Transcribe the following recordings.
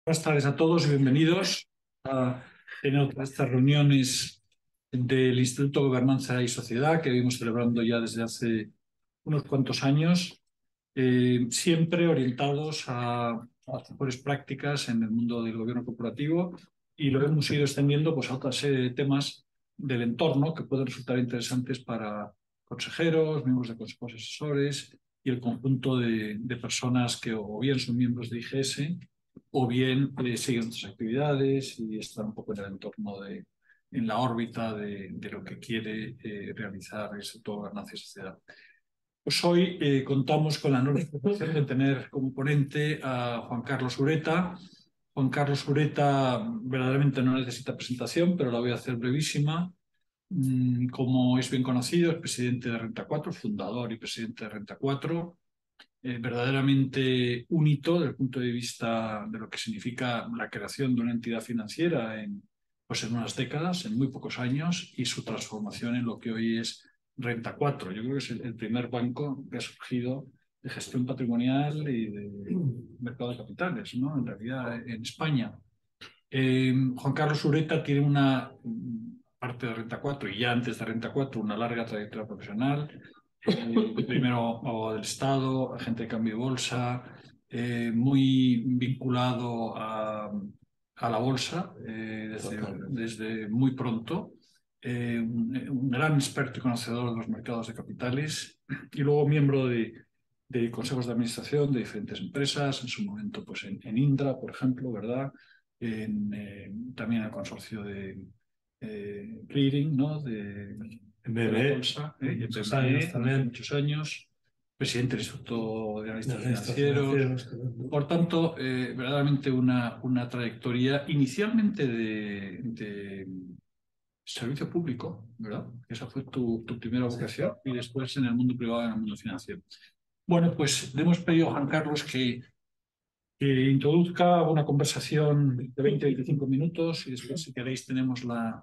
Buenas tardes a todos y bienvenidos a otra de estas reuniones del Instituto de Gobernanza y Sociedad que venimos celebrando ya desde hace unos cuantos años, siempre orientados a las mejores prácticas en el mundo del gobierno corporativo, y lo hemos ido extendiendo pues, a otra serie de temas del entorno que pueden resultar interesantes para consejeros, miembros de consejos asesores y el conjunto de personas que o bien son miembros de IGS o bien siguen otras actividades y están un poco en el entorno en la órbita de lo que quiere realizar el sector gobernanza y sociedad. Pues hoy contamos con la enorme satisfacción de tener como ponente a Juan Carlos Ureta. Juan Carlos Ureta verdaderamente no necesita presentación, pero la voy a hacer brevísima. Como es bien conocido, es presidente de Renta 4, fundador y presidente de Renta 4. Verdaderamente un hito desde el punto de vista de lo que significa la creación de una entidad financiera pues en unas décadas, en muy pocos años, y su transformación en lo que hoy es Renta 4. Yo creo que es el primer banco que ha surgido de gestión patrimonial y de mercado de capitales, ¿no? En realidad, en España. Juan Carlos Ureta tiene una parte de Renta 4 y ya antes de Renta 4 una larga trayectoria profesional, primero del Estado, agente de cambio y bolsa, muy vinculado a la bolsa desde muy pronto, un gran experto y conocedor de los mercados de capitales y luego miembro de consejos de administración de diferentes empresas, en su momento pues en Indra, por ejemplo, ¿verdad? También el consorcio de clearing, ¿no? De la bolsa, y en muchos BME años durante también. muchos años, presidente del Instituto de Analistas Analistas Financieros. financieros. Por tanto, verdaderamente una trayectoria inicialmente de servicio público, ¿verdad? Esa fue tu primera vocación, y después en el mundo privado y en el mundo financiero. Bueno, pues le hemos pedido a Juan Carlos que introduzca una conversación de 20-25 minutos y después, si queréis, tenemos la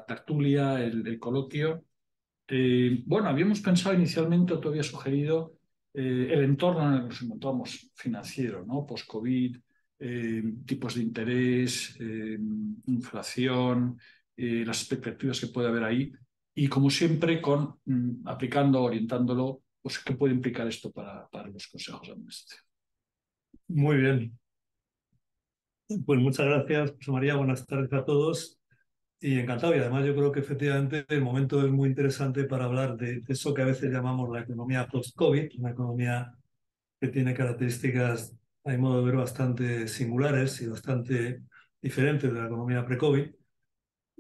tertulia, el coloquio. Bueno, habíamos pensado inicialmente, o tú habías sugerido, el entorno en el que nos encontramos financiero, ¿no? Post-COVID, tipos de interés, inflación, las expectativas que puede haber ahí, y como siempre, aplicando, orientándolo, pues qué puede implicar esto para los consejos de administración. Muy bien. Pues muchas gracias, José María. Buenas tardes a todos. Y encantado. Y además yo creo que efectivamente el momento es muy interesante para hablar de eso que a veces llamamos la economía post-COVID, una economía que tiene características, a mi modo de ver, bastante singulares y bastante diferentes de la economía pre-COVID.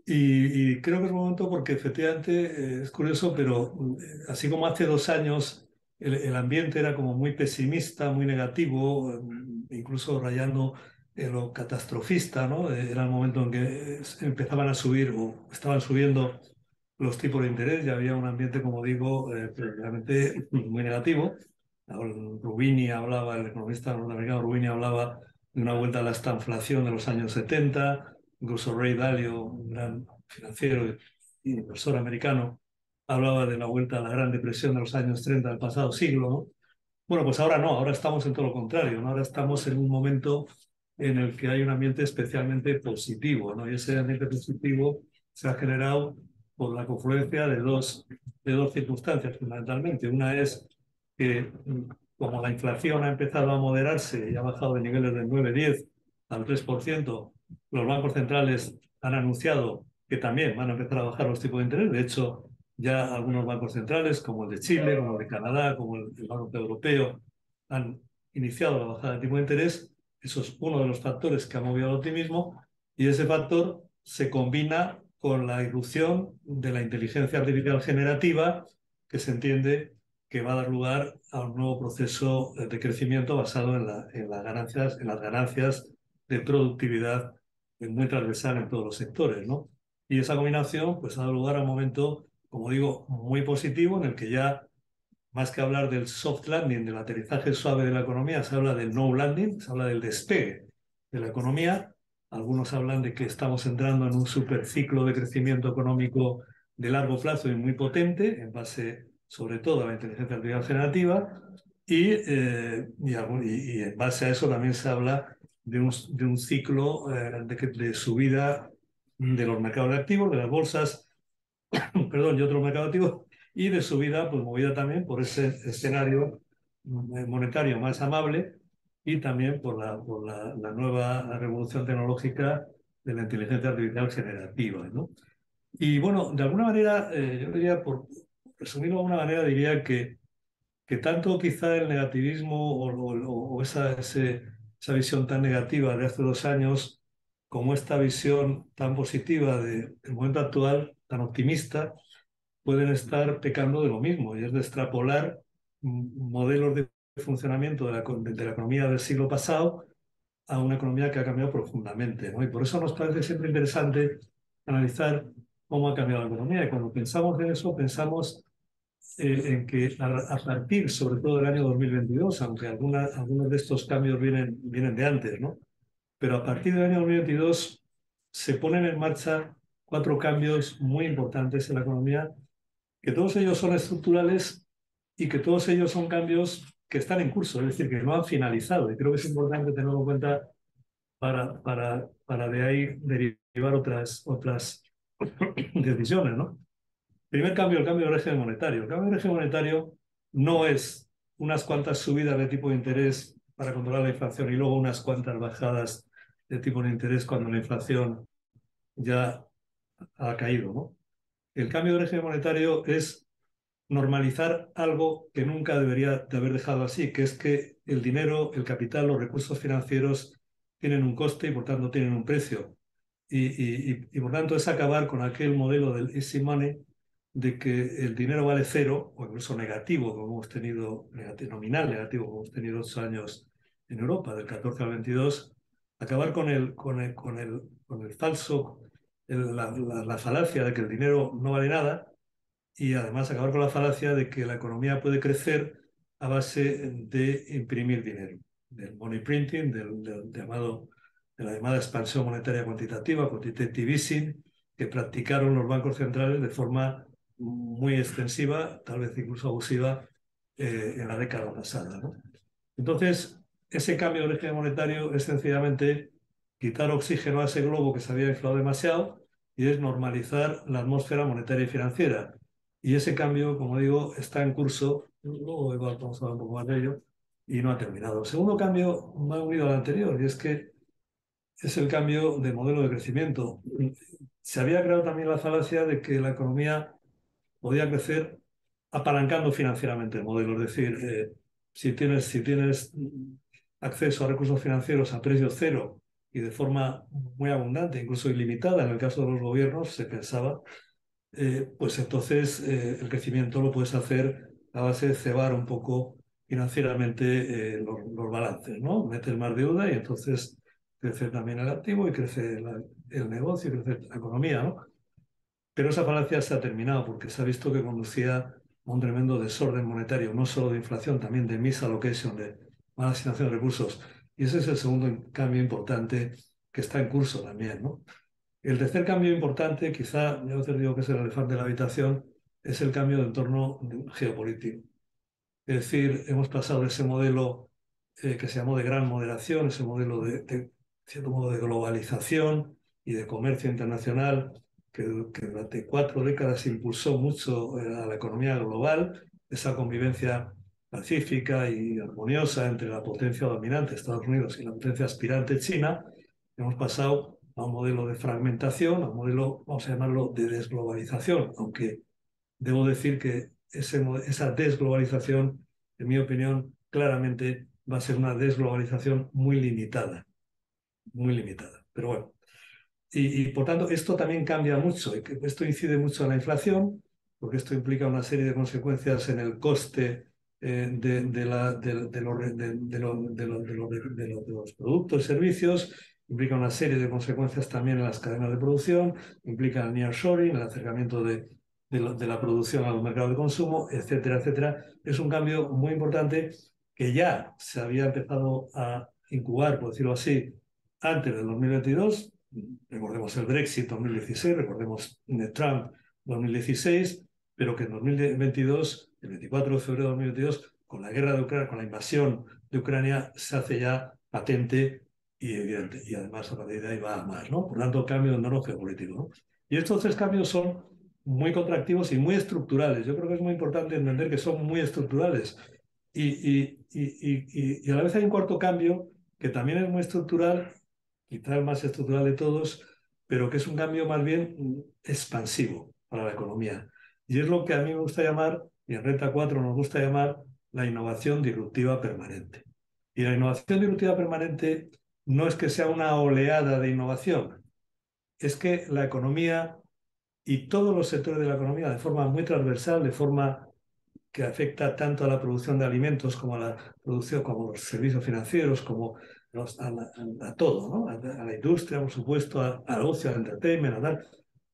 Y creo que es un momento porque efectivamente es curioso, pero así como hace 2 años el ambiente era como muy pesimista, muy negativo, incluso rayando en lo catastrofista, ¿no? Era el momento en que empezaban a subir o estaban subiendo los tipos de interés y había un ambiente, como digo, realmente muy negativo. Rubini hablaba, el economista norteamericano Rubini hablaba de una vuelta a la estanflación de los años 70. Incluso Ray Dalio, un gran financiero y inversor americano, hablaba de la vuelta a la Gran Depresión de los años 30 del pasado siglo, ¿no? Bueno, pues ahora no, ahora estamos en todo lo contrario, ¿no? Ahora estamos en un momento en el que hay un ambiente especialmente positivo, ¿no? Y ese ambiente positivo se ha generado por la confluencia de dos circunstancias, fundamentalmente. Una es que, como la inflación ha empezado a moderarse y ha bajado de niveles del 9-10 al 3%, los bancos centrales han anunciado que también van a empezar a bajar los tipos de interés. De hecho, ya algunos bancos centrales, como el de Chile, como el de Canadá, como el Banco Europeo, han iniciado la bajada de tipo de interés. Eso es uno de los factores que ha movido el optimismo, y ese factor se combina con la irrupción de la inteligencia artificial generativa, que se entiende que va a dar lugar a un nuevo proceso de crecimiento basado en las ganancias de productividad muy transversal en todos los sectores, ¿no? Y esa combinación pues, ha dado lugar a un momento, como digo, muy positivo, en el que ya, más que hablar del soft landing, del aterrizaje suave de la economía, se habla del no landing, se habla del despegue de la economía. Algunos hablan de que estamos entrando en un superciclo de crecimiento económico de largo plazo y muy potente, en base sobre todo a la inteligencia artificial generativa, y en base a eso también se habla de un ciclo de subida de los mercados de activos, de las bolsas, perdón, y otros mercados activos, y de subida, pues movida también por ese escenario monetario más amable y también por la nueva revolución tecnológica de la inteligencia artificial generativa, ¿no? Y bueno, de alguna manera, yo diría, por resumirlo de alguna manera, diría que tanto quizá el negativismo o esa visión tan negativa de hace 2 años, como esta visión tan positiva del momento actual, tan optimista, pueden estar pecando de lo mismo, y es de extrapolar modelos de funcionamiento de la economía del siglo pasado a una economía que ha cambiado profundamente, ¿no? Y por eso nos parece siempre interesante analizar cómo ha cambiado la economía. Y cuando pensamos en eso, pensamos en que a partir, sobre todo del año 2022, aunque algunos de estos cambios vienen de antes, ¿no? Pero a partir del año 2022 se ponen en marcha 4 cambios muy importantes en la economía, que todos ellos son estructurales y que todos ellos son cambios que están en curso, es decir, que no han finalizado. Y creo que es importante tenerlo en cuenta para de ahí derivar otras decisiones, ¿no? Primer cambio, el cambio de régimen monetario. El cambio de régimen monetario no es unas cuantas subidas de tipo de interés para controlar la inflación y luego unas cuantas bajadas de tipo de interés cuando la inflación ya ha caído, ¿no? El cambio de régimen monetario es normalizar algo que nunca debería de haber dejado así, que es que el dinero, el capital, los recursos financieros tienen un coste y por tanto tienen un precio. Y por tanto es acabar con aquel modelo del easy money de que el dinero vale cero o incluso negativo, como hemos tenido, nominal negativo, como hemos tenido 8 años en Europa, del 14 al 22, acabar con el falso, la falacia de que el dinero no vale nada y además acabar con la falacia de que la economía puede crecer a base de imprimir dinero, del money printing, de la llamada expansión monetaria cuantitativa, quantitative easing, que practicaron los bancos centrales de forma muy extensiva, tal vez incluso abusiva, en la década pasada, ¿no? Entonces, ese cambio de régimen monetario es sencillamente quitar oxígeno a ese globo que se había inflado demasiado y es normalizar la atmósfera monetaria y financiera. Y ese cambio, como digo, está en curso, luego igual vamos a hablar un poco más de ello, y no ha terminado. El segundo cambio va unido al anterior, y es que es el cambio de modelo de crecimiento. Se había creado también la falacia de que la economía podía crecer apalancando financieramente el modelo, es decir, si tienes acceso a recursos financieros a precio cero y de forma muy abundante, incluso ilimitada, en el caso de los gobiernos, se pensaba, pues entonces el crecimiento lo puedes hacer a base de cebar un poco financieramente los balances, ¿no? Metes más deuda y entonces crece también el activo y crece el negocio y crece la economía, ¿no? Pero esa falacia se ha terminado porque se ha visto que conducía a un tremendo desorden monetario, no solo de inflación, también de misallocation, de mala asignación de recursos. Y ese es el segundo cambio importante que está en curso también, ¿no? El tercer cambio importante, quizá, yo te digo que es el elefante de la habitación, es el cambio de entorno geopolítico. Es decir, hemos pasado de ese modelo que se llamó de gran moderación, ese modelo de cierto modo de globalización y de comercio internacional, que durante 4 décadas impulsó mucho a la economía global, esa convivencia pacífica y armoniosa entre la potencia dominante, Estados Unidos, y la potencia aspirante, China. Hemos pasado a un modelo de fragmentación, a un modelo, vamos a llamarlo, de desglobalización, aunque debo decir que esa desglobalización, en mi opinión, claramente va a ser una desglobalización muy limitada, muy limitada. Pero bueno, y por tanto, esto también cambia mucho, y esto incide mucho en la inflación, porque esto implica una serie de consecuencias en el coste de los productos y servicios, implica una serie de consecuencias también en las cadenas de producción, implica el nearshoring, el acercamiento de la producción a los mercados de consumo, etcétera, etcétera. Es un cambio muy importante que ya se había empezado a incubar, por decirlo así, antes del 2022. Recordemos el Brexit 2016, recordemos Trump 2016, pero que en 2022, el 24 de febrero de 2022, con la guerra de Ucrania, con la invasión de Ucrania, se hace ya patente y además a partir de ahí va a más, ¿no? Por tanto, cambio de entorno geopolítico, ¿no? Y estos tres cambios son muy contractivos y muy estructurales. Yo creo que es muy importante entender que son muy estructurales. Y a la vez hay un cuarto cambio que también es muy estructural, quizá el más estructural de todos, pero que es un cambio más bien expansivo para la economía. Y es lo que a mí me gusta llamar, y en Renta 4 nos gusta llamar, la innovación disruptiva permanente. Y la innovación disruptiva permanente no es que sea una oleada de innovación, es que la economía y todos los sectores de la economía, de forma muy transversal, de forma que afecta tanto a la producción de alimentos como a la producción, como a los servicios financieros, como a todo, ¿no? A la industria, por supuesto, al ocio, al entertainment, a tal.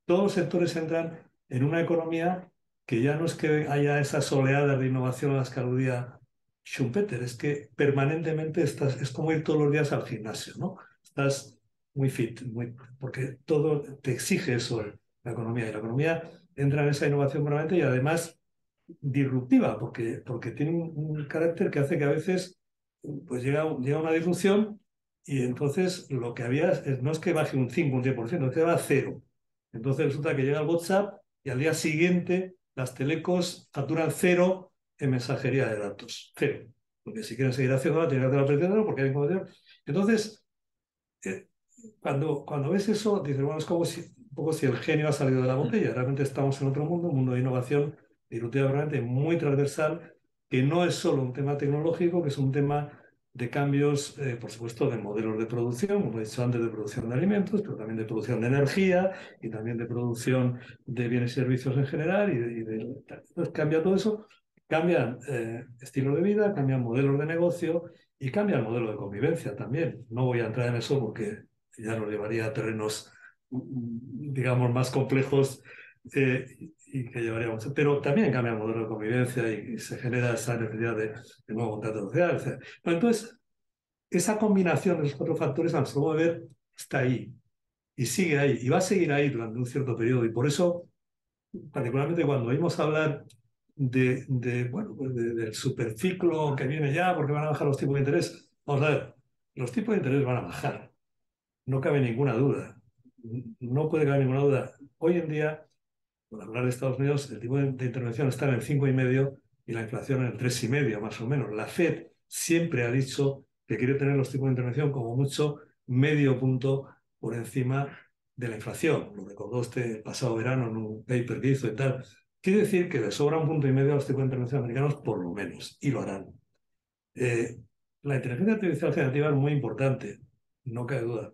Todos los sectores entran en una economía que ya no es que haya esas oleadas de innovación a las que aludía Schumpeter, es que permanentemente estás, es como ir todos los días al gimnasio, ¿no? Estás muy fit, porque todo te exige eso, la economía. Y la economía entra en esa innovación permanente y además disruptiva, porque tiene un carácter que hace que a veces pues llega una disrupción y entonces lo que había no es que baje un 5, un 10%, es que va a cero. Entonces resulta que llega el WhatsApp y al día siguiente las telecos facturan cero en mensajería de datos. Cero. Porque si quieren seguir haciéndola, tienen que hacer la precio porque hay información. Entonces, eh, cuando ves eso, dices, bueno, es como si, un poco si el genio ha salido de la botella. Realmente estamos en otro mundo, un mundo de innovación disruptiva realmente muy transversal, que no es solo un tema tecnológico, que es un tema de cambios, por supuesto, de modelos de producción, como he dicho antes, de producción de alimentos, pero también de producción de energía y también de producción de bienes y servicios en general. Entonces cambia todo eso, cambian estilos de vida, cambian modelos de negocio y cambia el modelo de convivencia también. No voy a entrar en eso porque ya nos llevaría a terrenos, digamos, más complejos y que llevaríamos. Pero también cambia el modelo de convivencia y se genera esa necesidad de nuevo contrato social, etc. Bueno, entonces, esa combinación de los cuatro factores, a nuestro modo de ver, está ahí y sigue ahí y va a seguir ahí durante un cierto periodo. Y por eso, particularmente cuando oímos hablar bueno, pues del superciclo que viene ya, porque van a bajar los tipos de interés, vamos a ver, los tipos de interés van a bajar. No cabe ninguna duda. No puede caber ninguna duda. Hoy en día, por hablar de Estados Unidos, el tipo de intervención está en el 5,5 y la inflación en el 3,5, más o menos. La Fed siempre ha dicho que quiere tener los tipos de intervención como mucho medio punto por encima de la inflación. Lo recordó este pasado verano en un paper que hizo y tal. Quiere decir que le sobra 1,5 a los tipos de intervención americanos por lo menos, y lo harán. La inteligencia artificial generativa es muy importante, no cabe duda.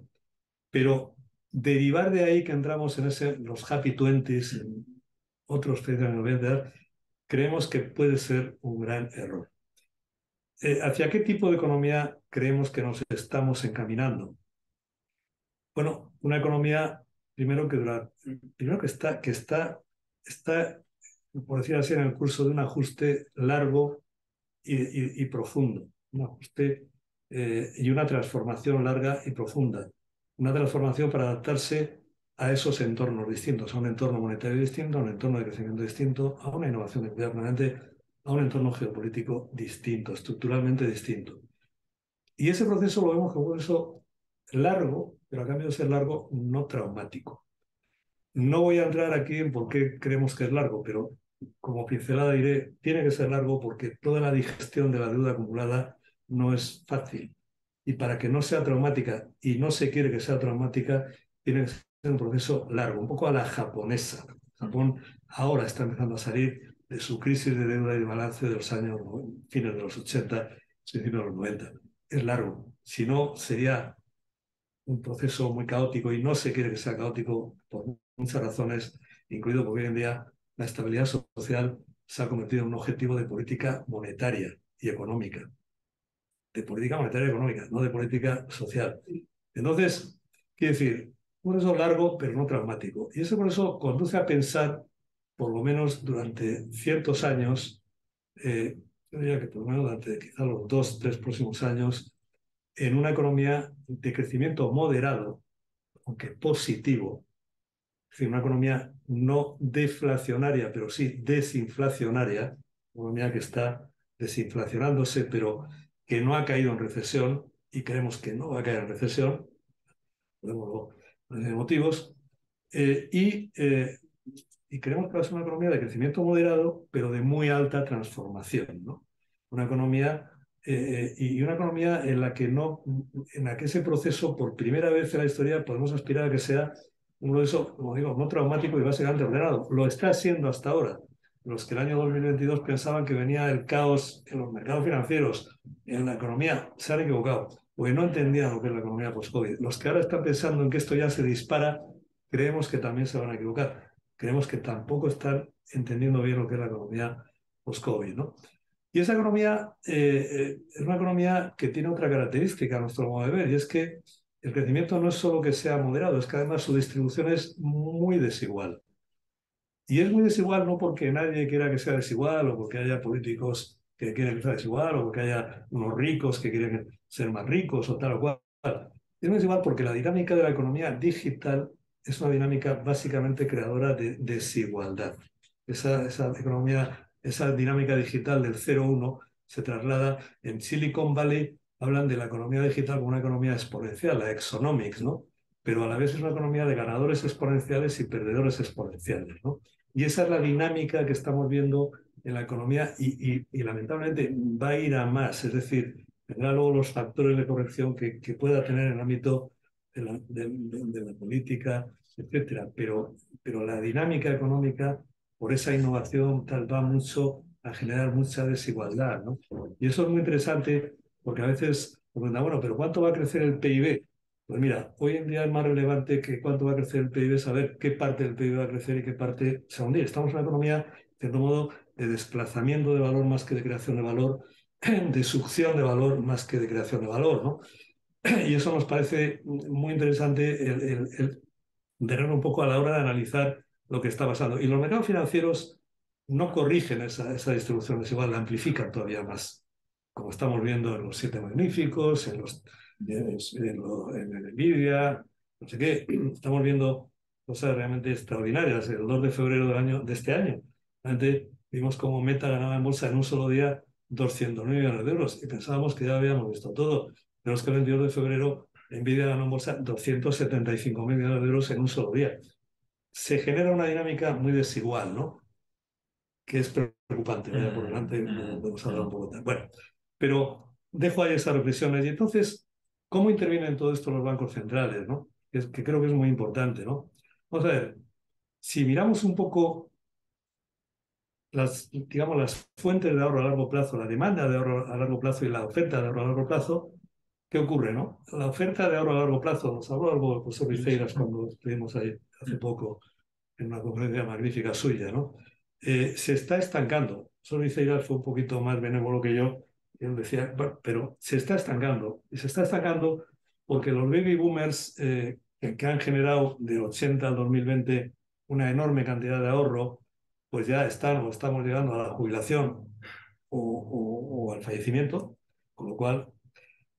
Pero derivar de ahí que entramos en los happy twenties, en otros países de la edad, creemos que puede ser un gran error. ¿Hacia qué tipo de economía creemos que nos estamos encaminando? Bueno, una economía, primero está, por decir así, en el curso de un ajuste largo y profundo. Un ajuste y una transformación larga y profunda. Una transformación para adaptarse a esos entornos distintos, a un entorno monetario distinto, a un entorno de crecimiento distinto, a una innovación de actividad permanente, a un entorno geopolítico distinto, estructuralmente distinto. Y ese proceso lo vemos como un proceso largo, pero a cambio de ser largo, no traumático. No voy a entrar aquí en por qué creemos que es largo, pero como pincelada diré, tiene que ser largo porque toda la digestión de la deuda acumulada no es fácil. Y para que no sea traumática, y no se quiere que sea traumática, tiene que ser un proceso largo, un poco a la japonesa. Japón ahora está empezando a salir de su crisis de deuda y de balance de los años fines de los 80, principios de los 90. Es largo. Si no, sería un proceso muy caótico y no se quiere que sea caótico por muchas razones, incluido porque hoy en día la estabilidad social se ha convertido en un objetivo de política monetaria y económica. De política monetaria y económica, no de política social. Entonces, quiere decir, un proceso largo pero no traumático. Y ese proceso conduce a pensar, por lo menos durante ciertos años, yo diría que por lo menos durante quizá los 2, 3 próximos años, en una economía de crecimiento moderado, aunque positivo, es decir, una economía no deflacionaria, pero sí desinflacionaria, una economía que está desinflacionándose, pero que no ha caído en recesión y creemos que no va a caer en recesión, por motivos, y creemos que va a ser una economía de crecimiento moderado, pero de muy alta transformación, ¿no? Una economía y una economía en la que ese proceso, por primera vez en la historia, podemos aspirar a que sea un proceso, como digo, no traumático y básicamente ordenado. Lo está siendo hasta ahora. Los que el año 2022 pensaban que venía el caos en los mercados financieros, en la economía, se han equivocado, porque no entendían lo que es la economía post-COVID. Los que ahora están pensando en que esto ya se dispara, creemos que también se van a equivocar. Creemos que tampoco están entendiendo bien lo que es la economía post-COVID, ¿no? Y esa economía es una economía que tiene otra característica a nuestro modo de ver, y es que el crecimiento no es solo que sea moderado, es que además su distribución es muy desigual. Y es muy desigual no porque nadie quiera que sea desigual o porque haya políticos que quieren que sea desigual o porque haya unos ricos que quieren ser más ricos o tal o cual. Es muy desigual porque la dinámica de la economía digital es una dinámica básicamente creadora de desigualdad. Esa economía, esa dinámica digital del 0-1 se traslada en Silicon Valley. Hablan de la economía digital como una economía exponencial, la Exonomics, ¿no? Pero a la vez es una economía de ganadores exponenciales y perdedores exponenciales, ¿no? Y esa es la dinámica que estamos viendo en la economía y lamentablemente va a ir a más. Es decir, tendrá luego los factores de corrección que pueda tener en el ámbito de la política, etcétera. Pero la dinámica económica, por esa innovación, tal, va mucho a generar mucha desigualdad, ¿no? Y eso es muy interesante porque a veces nos preguntan, bueno, pero ¿cuánto va a crecer el PIB? Pues mira, hoy en día es más relevante que cuánto va a crecer el PIB saber qué parte del PIB va a crecer y qué parte se va a hundir. Estamos en una economía, de cierto modo, de desplazamiento de valor más que de creación de valor, de succión de valor más que de creación de valor, ¿no? Y eso nos parece muy interesante el tenerlo un poco a la hora de analizar lo que está pasando. Y los mercados financieros no corrigen esa distribución desigual, la amplifican todavía más, como estamos viendo en los siete magníficos, en el Nvidia, no sé qué. Estamos viendo cosas realmente extraordinarias. El 2 de febrero de este año, realmente vimos cómo Meta ganaba en bolsa en un solo día 200.000 millones de euros y pensábamos que ya habíamos visto todo. Pero es que el 22 de febrero Nvidia ganó en bolsa 275.000 millones de euros en un solo día. Se genera una dinámica muy desigual, ¿no? Que es preocupante. Vaya por delante, no podemos hablar un poco tal. Bueno, pero dejo ahí esas reflexiones. Y entonces, ¿cómo intervienen en todo esto los bancos centrales, ¿no? Que creo que es muy importante, ¿no? Vamos a ver, si miramos un poco digamos, las fuentes de ahorro a largo plazo, la demanda de ahorro a largo plazo y la oferta de ahorro a largo plazo, ¿qué ocurre, no? La oferta de ahorro a largo plazo, nos habló algo el profesor Viceiras cuando estuvimos ahí hace poco en una conferencia magnífica suya, ¿no? Se está estancando. El profesor Viceiras fue un poquito más benévolo que yo, y él decía, bueno, pero se está estancando. Y se está estancando porque los baby boomers que han generado de 80 al 2020 una enorme cantidad de ahorro, pues ya están o estamos llegando a la jubilación o al fallecimiento, con lo cual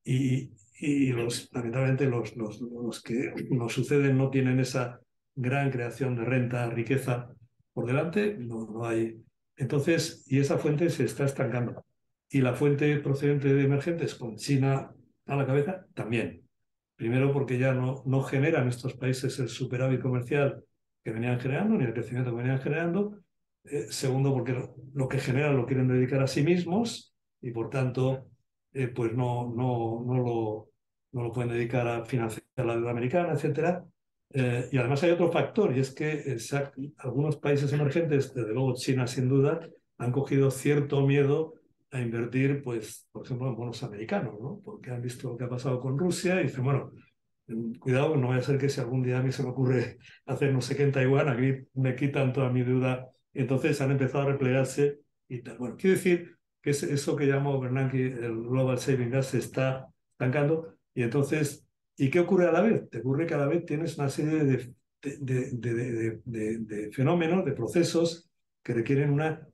y lamentablemente los que nos suceden no tienen esa gran creación de renta, riqueza por delante, no hay. Entonces, y esa fuente se está estancando. Y la fuente procedente de emergentes con China a la cabeza también. Primero porque ya no generan estos países el superávit comercial que venían generando, ni el crecimiento que venían generando. Segundo porque lo que generan lo quieren dedicar a sí mismos y por tanto pues no lo pueden dedicar a financiar la deuda americana, etcétera. Y además hay otro factor, y es que algunos países emergentes, desde luego China sin duda, han cogido cierto miedo a invertir, pues, por ejemplo, en bonos americanos, ¿no? Porque han visto lo que ha pasado con Rusia y dicen, bueno, cuidado, no vaya a ser que si algún día a mí se me ocurre hacer no sé qué en Taiwán, aquí me quitan toda mi deuda. Y entonces han empezado a replegarse y tal. Bueno, quiero decir que es eso que llamó Bernanke el Global Saving Gas se está estancando. Y entonces, ¿y qué ocurre a la vez? Te ocurre que a la vez tienes una serie de fenómenos, de procesos que requieren una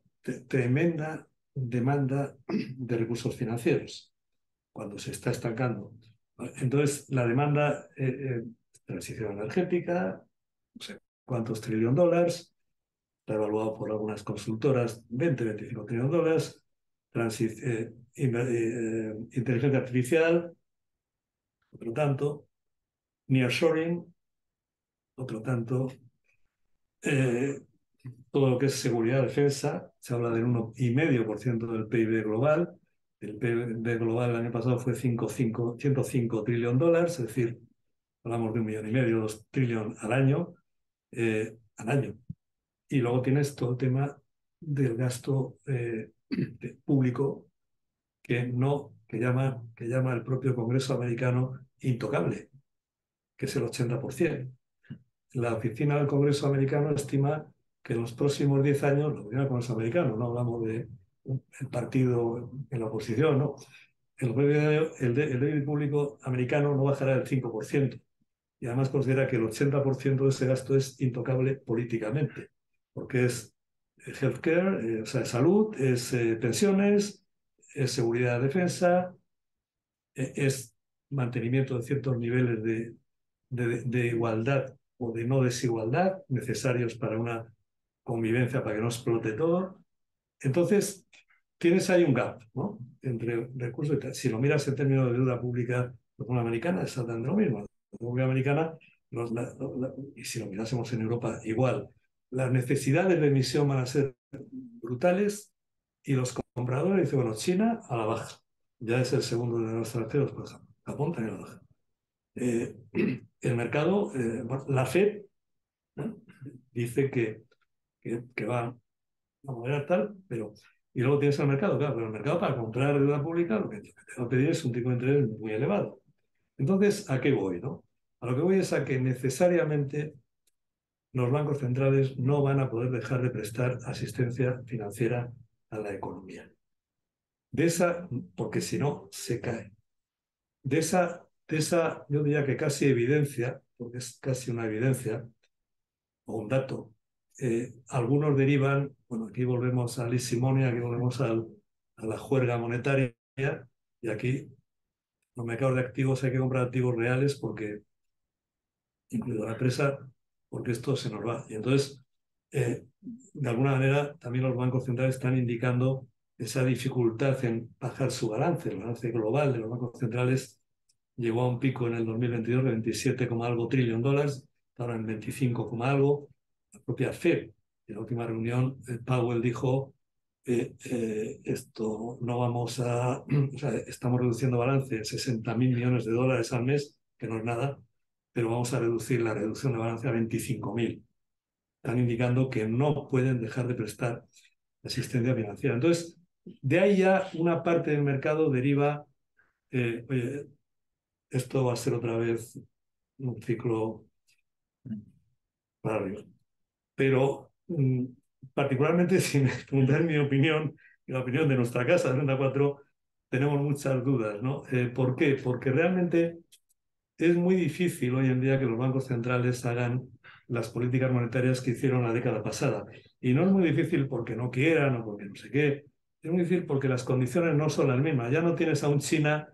tremenda demanda de recursos financieros cuando se está estancando. Entonces, la demanda, transición energética, no sé cuántos trillones de dólares, está evaluado por algunas consultoras, 20-25 trillones de dólares, inteligencia artificial, otro tanto, nearshoring, otro tanto, todo lo que es seguridad, defensa, se habla del 1,5% del PIB global. El PIB global el año pasado fue 105 trillones de dólares, es decir, hablamos de 1,5 millones, 2 trillones al año. Y luego tienes todo el tema del gasto público que llama el propio Congreso americano intocable, que es el 80%. La oficina del Congreso americano estima que en los próximos 10 años, la oficina del Congreso americano, no hablamos del partido en la oposición, ¿no? El déficit público americano no bajará del 5%. Y además considera que el 80% de ese gasto es intocable políticamente, porque es healthcare, o sea, salud, es pensiones, es seguridad, defensa, es mantenimiento de ciertos niveles de igualdad o de no desigualdad necesarios para una convivencia, para que no explote todo. Entonces, tienes ahí un gap, ¿no? Entre recursos y tal. Si lo miras en términos de deuda pública, la americana es exactamente lo mismo. La deuda americana, y si lo mirásemos en Europa, igual. Las necesidades de emisión van a ser brutales y los compradores dicen, bueno, China a la baja. Ya es el segundo de los extranjeros, por ejemplo. Japón también a la baja. El mercado, la FED, ¿no? Dice que va a moderar tal, pero... Y luego tienes el mercado, claro, pero el mercado para comprar deuda pública lo que te va a pedir es un tipo de interés muy elevado. Entonces, ¿a qué voy, no? A lo que voy es a que necesariamente los bancos centrales no van a poder dejar de prestar asistencia financiera a la economía. De esa, porque si no, se cae. De esa, yo diría que casi evidencia, porque es casi una evidencia, o un dato, algunos derivan, bueno, aquí volvemos a Liz Simone, aquí volvemos a la juerga monetaria, y aquí los mercados de activos hay que comprar activos reales porque, incluido la empresa, porque esto se nos va. Y entonces, de alguna manera, también los bancos centrales están indicando esa dificultad en bajar su balance. El balance global de los bancos centrales llegó a un pico en el 2022 de 27, algo trillón de dólares, ahora en 25, algo. La propia FED, en la última reunión, Powell dijo, esto no vamos a, o sea, estamos reduciendo balance en 60.000 millones de dólares al mes, que no es nada, pero vamos a reducir la reducción de balance a 25.000. Están indicando que no pueden dejar de prestar asistencia financiera. Entonces, de ahí ya una parte del mercado deriva, oye, esto va a ser otra vez un ciclo para arriba. Pero particularmente, si me preguntan mi opinión y la opinión de nuestra casa, de Renta 4, tenemos muchas dudas, ¿no? ¿Por qué? Porque realmente es muy difícil hoy en día que los bancos centrales hagan las políticas monetarias que hicieron la década pasada. Y no es muy difícil porque no quieran o porque no sé qué. Es muy difícil porque las condiciones no son las mismas. Ya no tienes a un China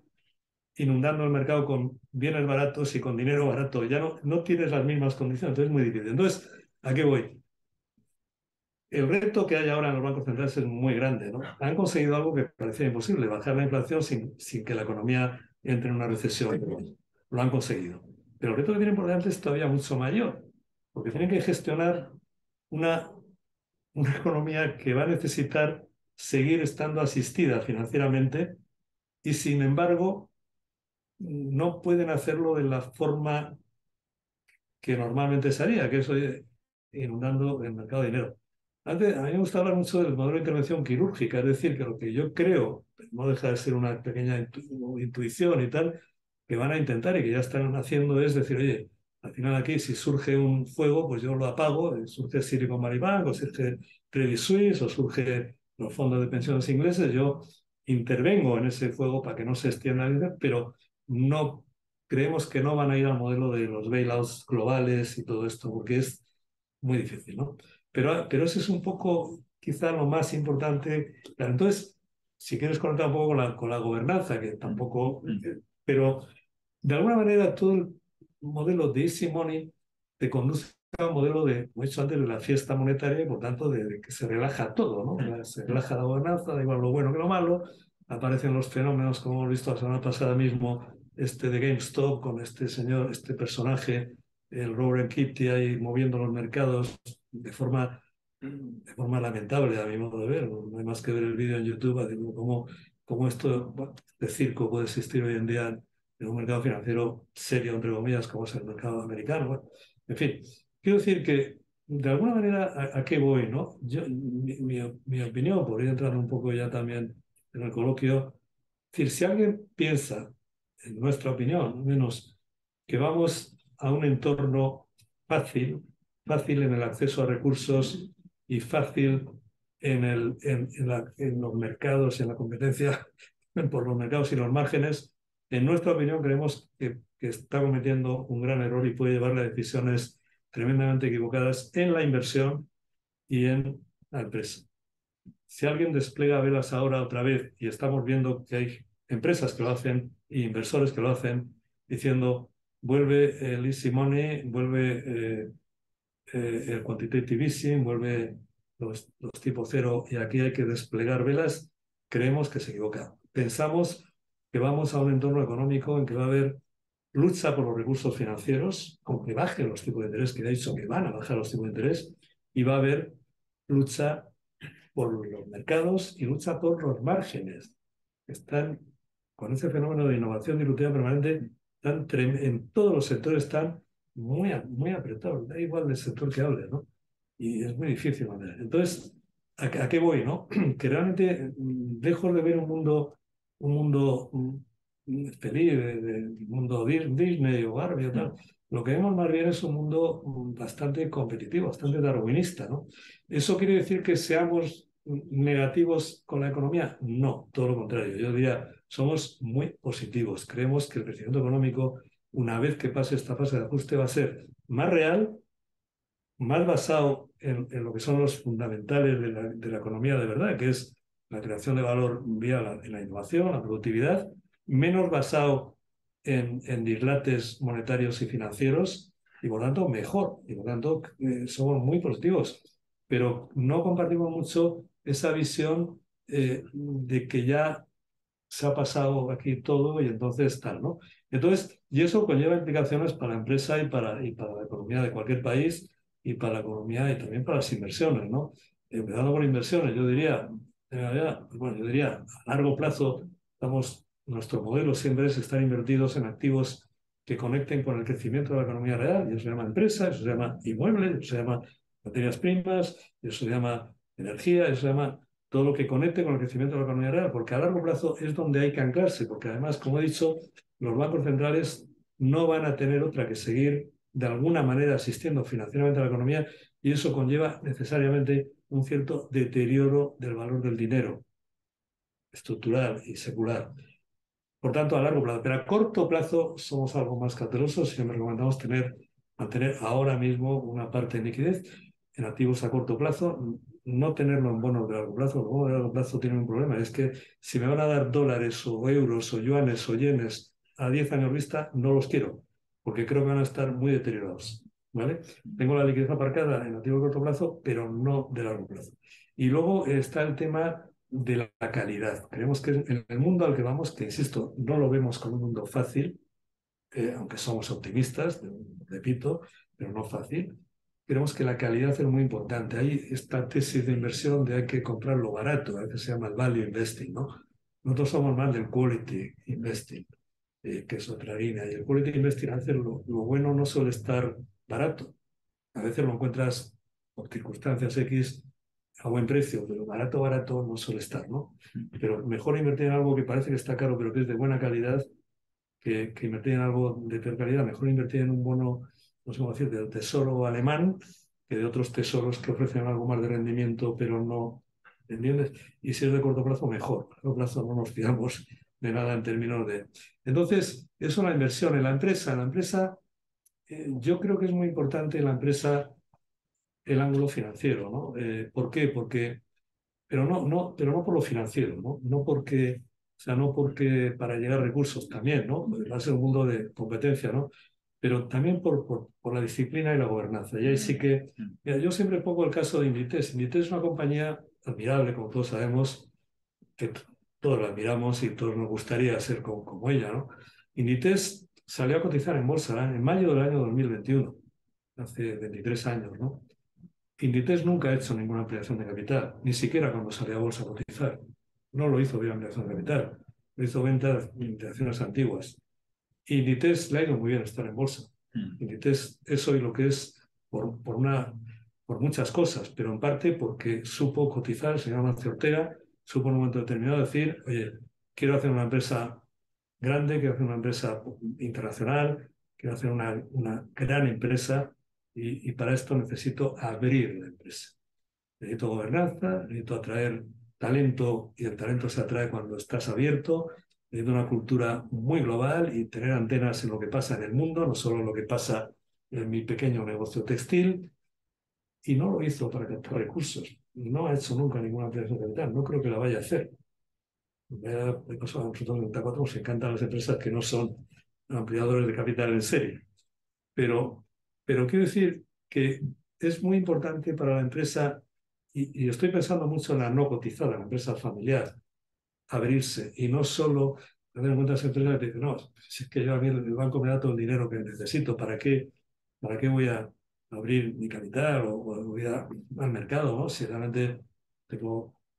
inundando el mercado con bienes baratos y con dinero barato. Ya no tienes las mismas condiciones. Entonces es muy difícil. Entonces, ¿a qué voy? El reto que hay ahora en los bancos centrales es muy grande, ¿no? Han conseguido algo que parecía imposible, bajar la inflación sin que la economía entre en una recesión. Lo han conseguido. Pero el reto que tienen por delante es todavía mucho mayor, porque tienen que gestionar una economía que va a necesitar seguir estando asistida financieramente y, sin embargo, no pueden hacerlo de la forma que normalmente se haría, que es inundando el mercado de dinero. Antes, a mí me gusta hablar mucho del modelo de intervención quirúrgica, es decir, que lo que yo creo, no deja de ser una pequeña intuición y tal, que van a intentar y que ya están haciendo es decir, oye, al final aquí si surge un fuego, pues yo lo apago, surge Silicon Valley Bank, o surge Credit Suisse, o surge los fondos de pensiones ingleses, yo intervengo en ese fuego para que no se extienda, pero no creemos que no van a ir al modelo de los bailouts globales y todo esto, porque es muy difícil, ¿no? Pero ese es un poco, quizá lo más importante. Claro, entonces, si quieres conectar un poco con la gobernanza, que tampoco... pero de alguna manera todo el modelo de Easy Money te conduce a un modelo de, como he dicho antes, de la fiesta monetaria y por tanto de que se relaja todo, ¿no? Se relaja la gobernanza, da igual lo bueno que lo malo, aparecen los fenómenos como hemos visto la semana pasada mismo este de GameStop con este señor, este personaje, el Robert Kiptey ahí moviendo los mercados de forma lamentable a mi modo de ver. No hay más que ver el vídeo en YouTube de cómo esto, bueno, este circo puede existir hoy en día en un mercado financiero serio, entre comillas, como es el mercado americano. Bueno, en fin, quiero decir que de alguna manera a qué voy, ¿no? Mi opinión, por ir entrando un poco ya también en el coloquio, es decir, si alguien piensa, en nuestra opinión, al menos, que vamos a un entorno fácil en el acceso a recursos y fácil en los mercados, en la competencia por los mercados y los márgenes, en nuestra opinión creemos que está cometiendo un gran error y puede llevarle a decisiones tremendamente equivocadas en la inversión y en la empresa. Si alguien despliega velas ahora otra vez y estamos viendo que hay empresas que lo hacen e inversores que lo hacen diciendo vuelve el easy money, vuelve el quantitative easing, vuelve los tipo cero y aquí hay que desplegar velas, creemos que se equivoca. Pensamos que vamos a un entorno económico en que va a haber lucha por los recursos financieros, aunque bajen los tipos de interés, que de hecho que van a bajar los tipos de interés, y va a haber lucha por los mercados y lucha por los márgenes. Están con ese fenómeno de innovación disruptiva permanente, en todos los sectores están muy apretados, da igual del sector que hable, ¿no? Y es muy difícil mantener. Entonces, ¿a qué voy, no? Que realmente, lejos de ver un mundo feliz, del mundo Disney o Barbie o tal, lo que vemos más bien es un mundo bastante competitivo, bastante darwinista, ¿no? ¿Eso quiere decir que seamos negativos con la economía? No, todo lo contrario. Yo diría, somos muy positivos. Creemos que el crecimiento económico, una vez que pase esta fase de ajuste, va a ser más real, más basado en lo que son los fundamentales de la economía de verdad, que es la creación de valor vía la innovación, la productividad, menos basado en dislates monetarios y financieros, y por tanto mejor. Y por tanto somos muy positivos. Pero no compartimos mucho esa visión de que ya se ha pasado aquí todo y entonces tal, ¿no? Entonces, y eso conlleva implicaciones para la empresa y para la economía de cualquier país y para la economía y también para las inversiones, ¿no? Empezando por inversiones, yo diría, a largo plazo, nuestro modelo siempre es estar invertidos en activos que conecten con el crecimiento de la economía real, y eso se llama empresa, eso se llama inmuebles, eso se llama materias primas, eso se llama energía, eso se llama todo lo que conecte con el crecimiento de la economía real, porque a largo plazo es donde hay que anclarse, porque además, como he dicho, los bancos centrales no van a tener otra que seguir de alguna manera asistiendo financieramente a la economía, y eso conlleva necesariamente un cierto deterioro del valor del dinero estructural y secular. Por tanto, a largo plazo, pero a corto plazo somos algo más cautelosos y siempre recomendamos mantener ahora mismo una parte de liquidez en activos a corto plazo, no tenerlo en bonos de largo plazo. Los bonos de largo plazo tienen un problema, es que si me van a dar dólares o euros o yuanes o yenes a 10 años vista, no los quiero, porque creo que van a estar muy deteriorados. ¿Vale? Tengo la liquidez aparcada en activos de corto plazo, pero no de largo plazo. Y luego está el tema de la calidad. Creemos que en el mundo al que vamos, que insisto, no lo vemos como un mundo fácil, aunque somos optimistas, repito, pero no fácil. Creemos que la calidad es muy importante. Hay esta tesis de inversión de hay que comprar lo barato, a veces se llama el value investing, ¿no? Nosotros somos más del quality investing, que es otra línea. Y el quality investing, a veces lo bueno no suele estar barato. A veces lo encuentras por circunstancias X a buen precio, pero barato no suele estar, ¿no? Pero mejor invertir en algo que parece que está caro, pero que es de buena calidad, que invertir en algo de peor calidad. Mejor invertir en un bono, no sé cómo decir, del tesoro alemán, que de otros tesoros que ofrecen algo más de rendimiento, pero no, ¿entiendes? Y si es de corto plazo, mejor. A corto plazo no nos fiamos de nada en términos de... Entonces, es una inversión en la empresa. En la empresa, yo creo que es muy importante en la empresa el ángulo financiero, ¿no? ¿Por qué? Pero no por lo financiero, ¿no? No porque para llegar a recursos también, ¿no? Va a ser un mundo de competencia, ¿no? Pero también por la disciplina y la gobernanza. Y ahí sí que, mira, yo siempre pongo el caso de Inditex. Inditex es una compañía admirable, como todos sabemos, que todos la admiramos y todos nos gustaría ser como ella, ¿no? Inditex salió a cotizar en bolsa en mayo del año 2021, hace 23 años, ¿no? Inditex nunca ha hecho ninguna ampliación de capital, ni siquiera cuando salió a bolsa a cotizar. No lo hizo vía ampliación de capital, lo hizo venta de acciones antiguas. Inditex le ha ido muy bien estar en bolsa. Inditex es hoy lo que es por muchas cosas, pero en parte porque supo cotizar, el señor Amancio Ortega, supo en un momento determinado decir, oye, quiero hacer una empresa grande, quiero hacer una empresa internacional, quiero hacer una gran empresa y para esto necesito abrir la empresa. Necesito gobernanza, necesito atraer talento y el talento se atrae cuando estás abierto. Necesito una cultura muy global y tener antenas en lo que pasa en el mundo, no solo en lo que pasa en mi pequeño negocio textil. Y no lo hizo para captar recursos. No ha hecho nunca ninguna ampliación de capital. No creo que la vaya a hacer. De paso, a nosotros en 34 nos encantan las empresas que no son ampliadores de capital en serie. Pero quiero decir que es muy importante para la empresa, y estoy pensando mucho en la no cotizada, la empresa familiar, abrirse y no solo tener en cuenta las empresas que dicen, no, si es que yo a mí el banco me da todo el dinero que necesito, para qué voy a abrir mi capital o voy al mercado, ¿no? Si realmente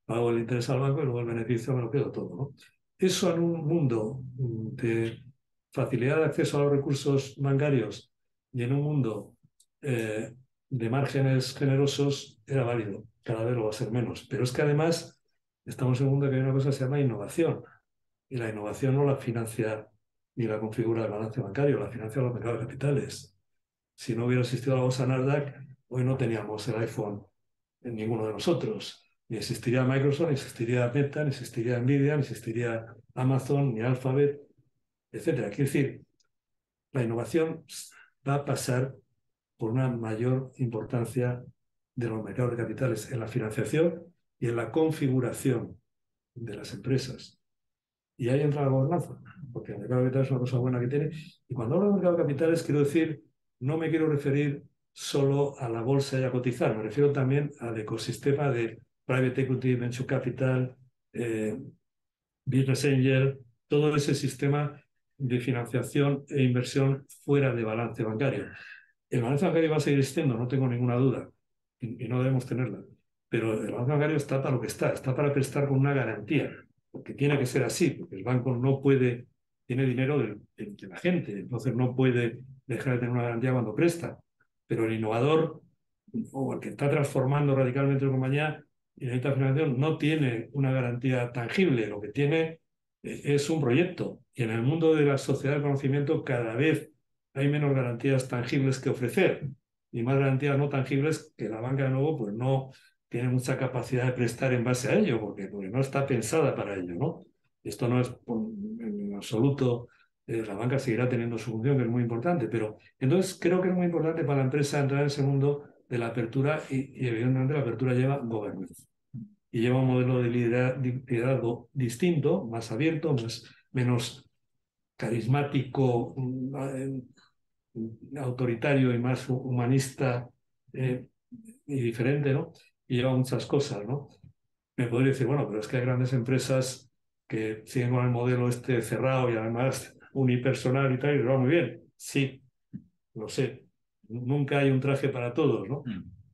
pago el interés al banco y luego el beneficio me lo quedo todo, ¿no? Eso en un mundo de facilidad de acceso a los recursos bancarios y en un mundo de márgenes generosos era válido. Cada vez lo va a ser menos. Pero es que además estamos en un mundo que hay una cosa que se llama innovación. Y la innovación no la financia ni la configura el balance bancario, la financia los mercados de capitales. Si no hubiera existido la bolsa Nasdaq, hoy no teníamos el iPhone en ninguno de nosotros. Ni existiría Microsoft, ni existiría Meta, ni existiría Nvidia, ni existiría Amazon, ni Alphabet, etcétera. Quiere decir, la innovación va a pasar por una mayor importancia de los mercados de capitales en la financiación y en la configuración de las empresas. Y ahí entra la gobernanza, porque el mercado de capitales es una cosa buena que tiene. Y cuando hablo de mercado de capitales, quiero decir, no me quiero referir solo a la bolsa y a cotizar, me refiero también al ecosistema de private equity, venture capital, business angel, todo ese sistema de financiación e inversión fuera de balance bancario. El balance bancario va a seguir existiendo, no tengo ninguna duda, y no debemos tenerla. Pero el balance bancario está para lo que está para prestar con una garantía, porque tiene que ser así, porque el banco no puede, tiene dinero de la gente, entonces no puede dejar de tener una garantía cuando presta. Pero el innovador o el que está transformando radicalmente la compañía y necesita financiación no tiene una garantía tangible, lo que tiene es un proyecto. Y en el mundo de la sociedad del conocimiento cada vez hay menos garantías tangibles que ofrecer y más garantías no tangibles que la banca de nuevo pues no tiene mucha capacidad de prestar en base a ello, porque no está pensada para ello, ¿no? Esto no es en absoluto, la banca seguirá teniendo su función, que es muy importante, pero entonces creo que es muy importante para la empresa entrar en ese mundo de la apertura y evidentemente la apertura lleva gobernanza y lleva un modelo de liderazgo distinto, más abierto, menos carismático, autoritario y más humanista y diferente, ¿no? Y lleva muchas cosas, ¿no? Me podría decir, bueno, pero es que hay grandes empresas que siguen con el modelo este cerrado y además unipersonal y tal, y les va muy bien. Sí, lo sé. Nunca hay un traje para todos, ¿no?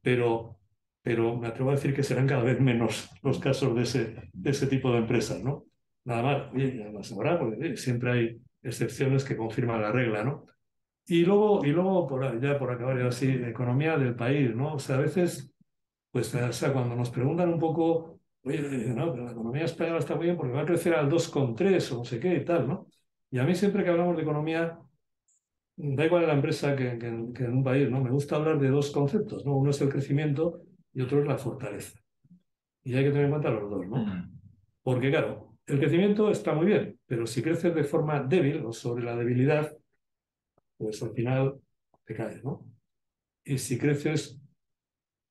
Pero me atrevo a decir que serán cada vez menos los casos de ese tipo de empresas, ¿no? Nada más, oye, además habrá, porque siempre hay excepciones que confirman la regla, ¿no? Y luego ya por acabar ya así, economía del país, ¿no? O sea, a veces, pues, o sea, cuando nos preguntan un poco, oye, no, pero la economía española está muy bien porque va a crecer al 2,3 o no sé qué y tal, ¿no? Y a mí siempre que hablamos de economía, da igual la empresa que en un país, ¿no? Me gusta hablar de dos conceptos, ¿no? Uno es el crecimiento y otro es la fortaleza. Y hay que tener en cuenta los dos, ¿no? Porque, claro, el crecimiento está muy bien, pero si creces de forma débil o sobre la debilidad, pues al final te caes, ¿no? Y si creces,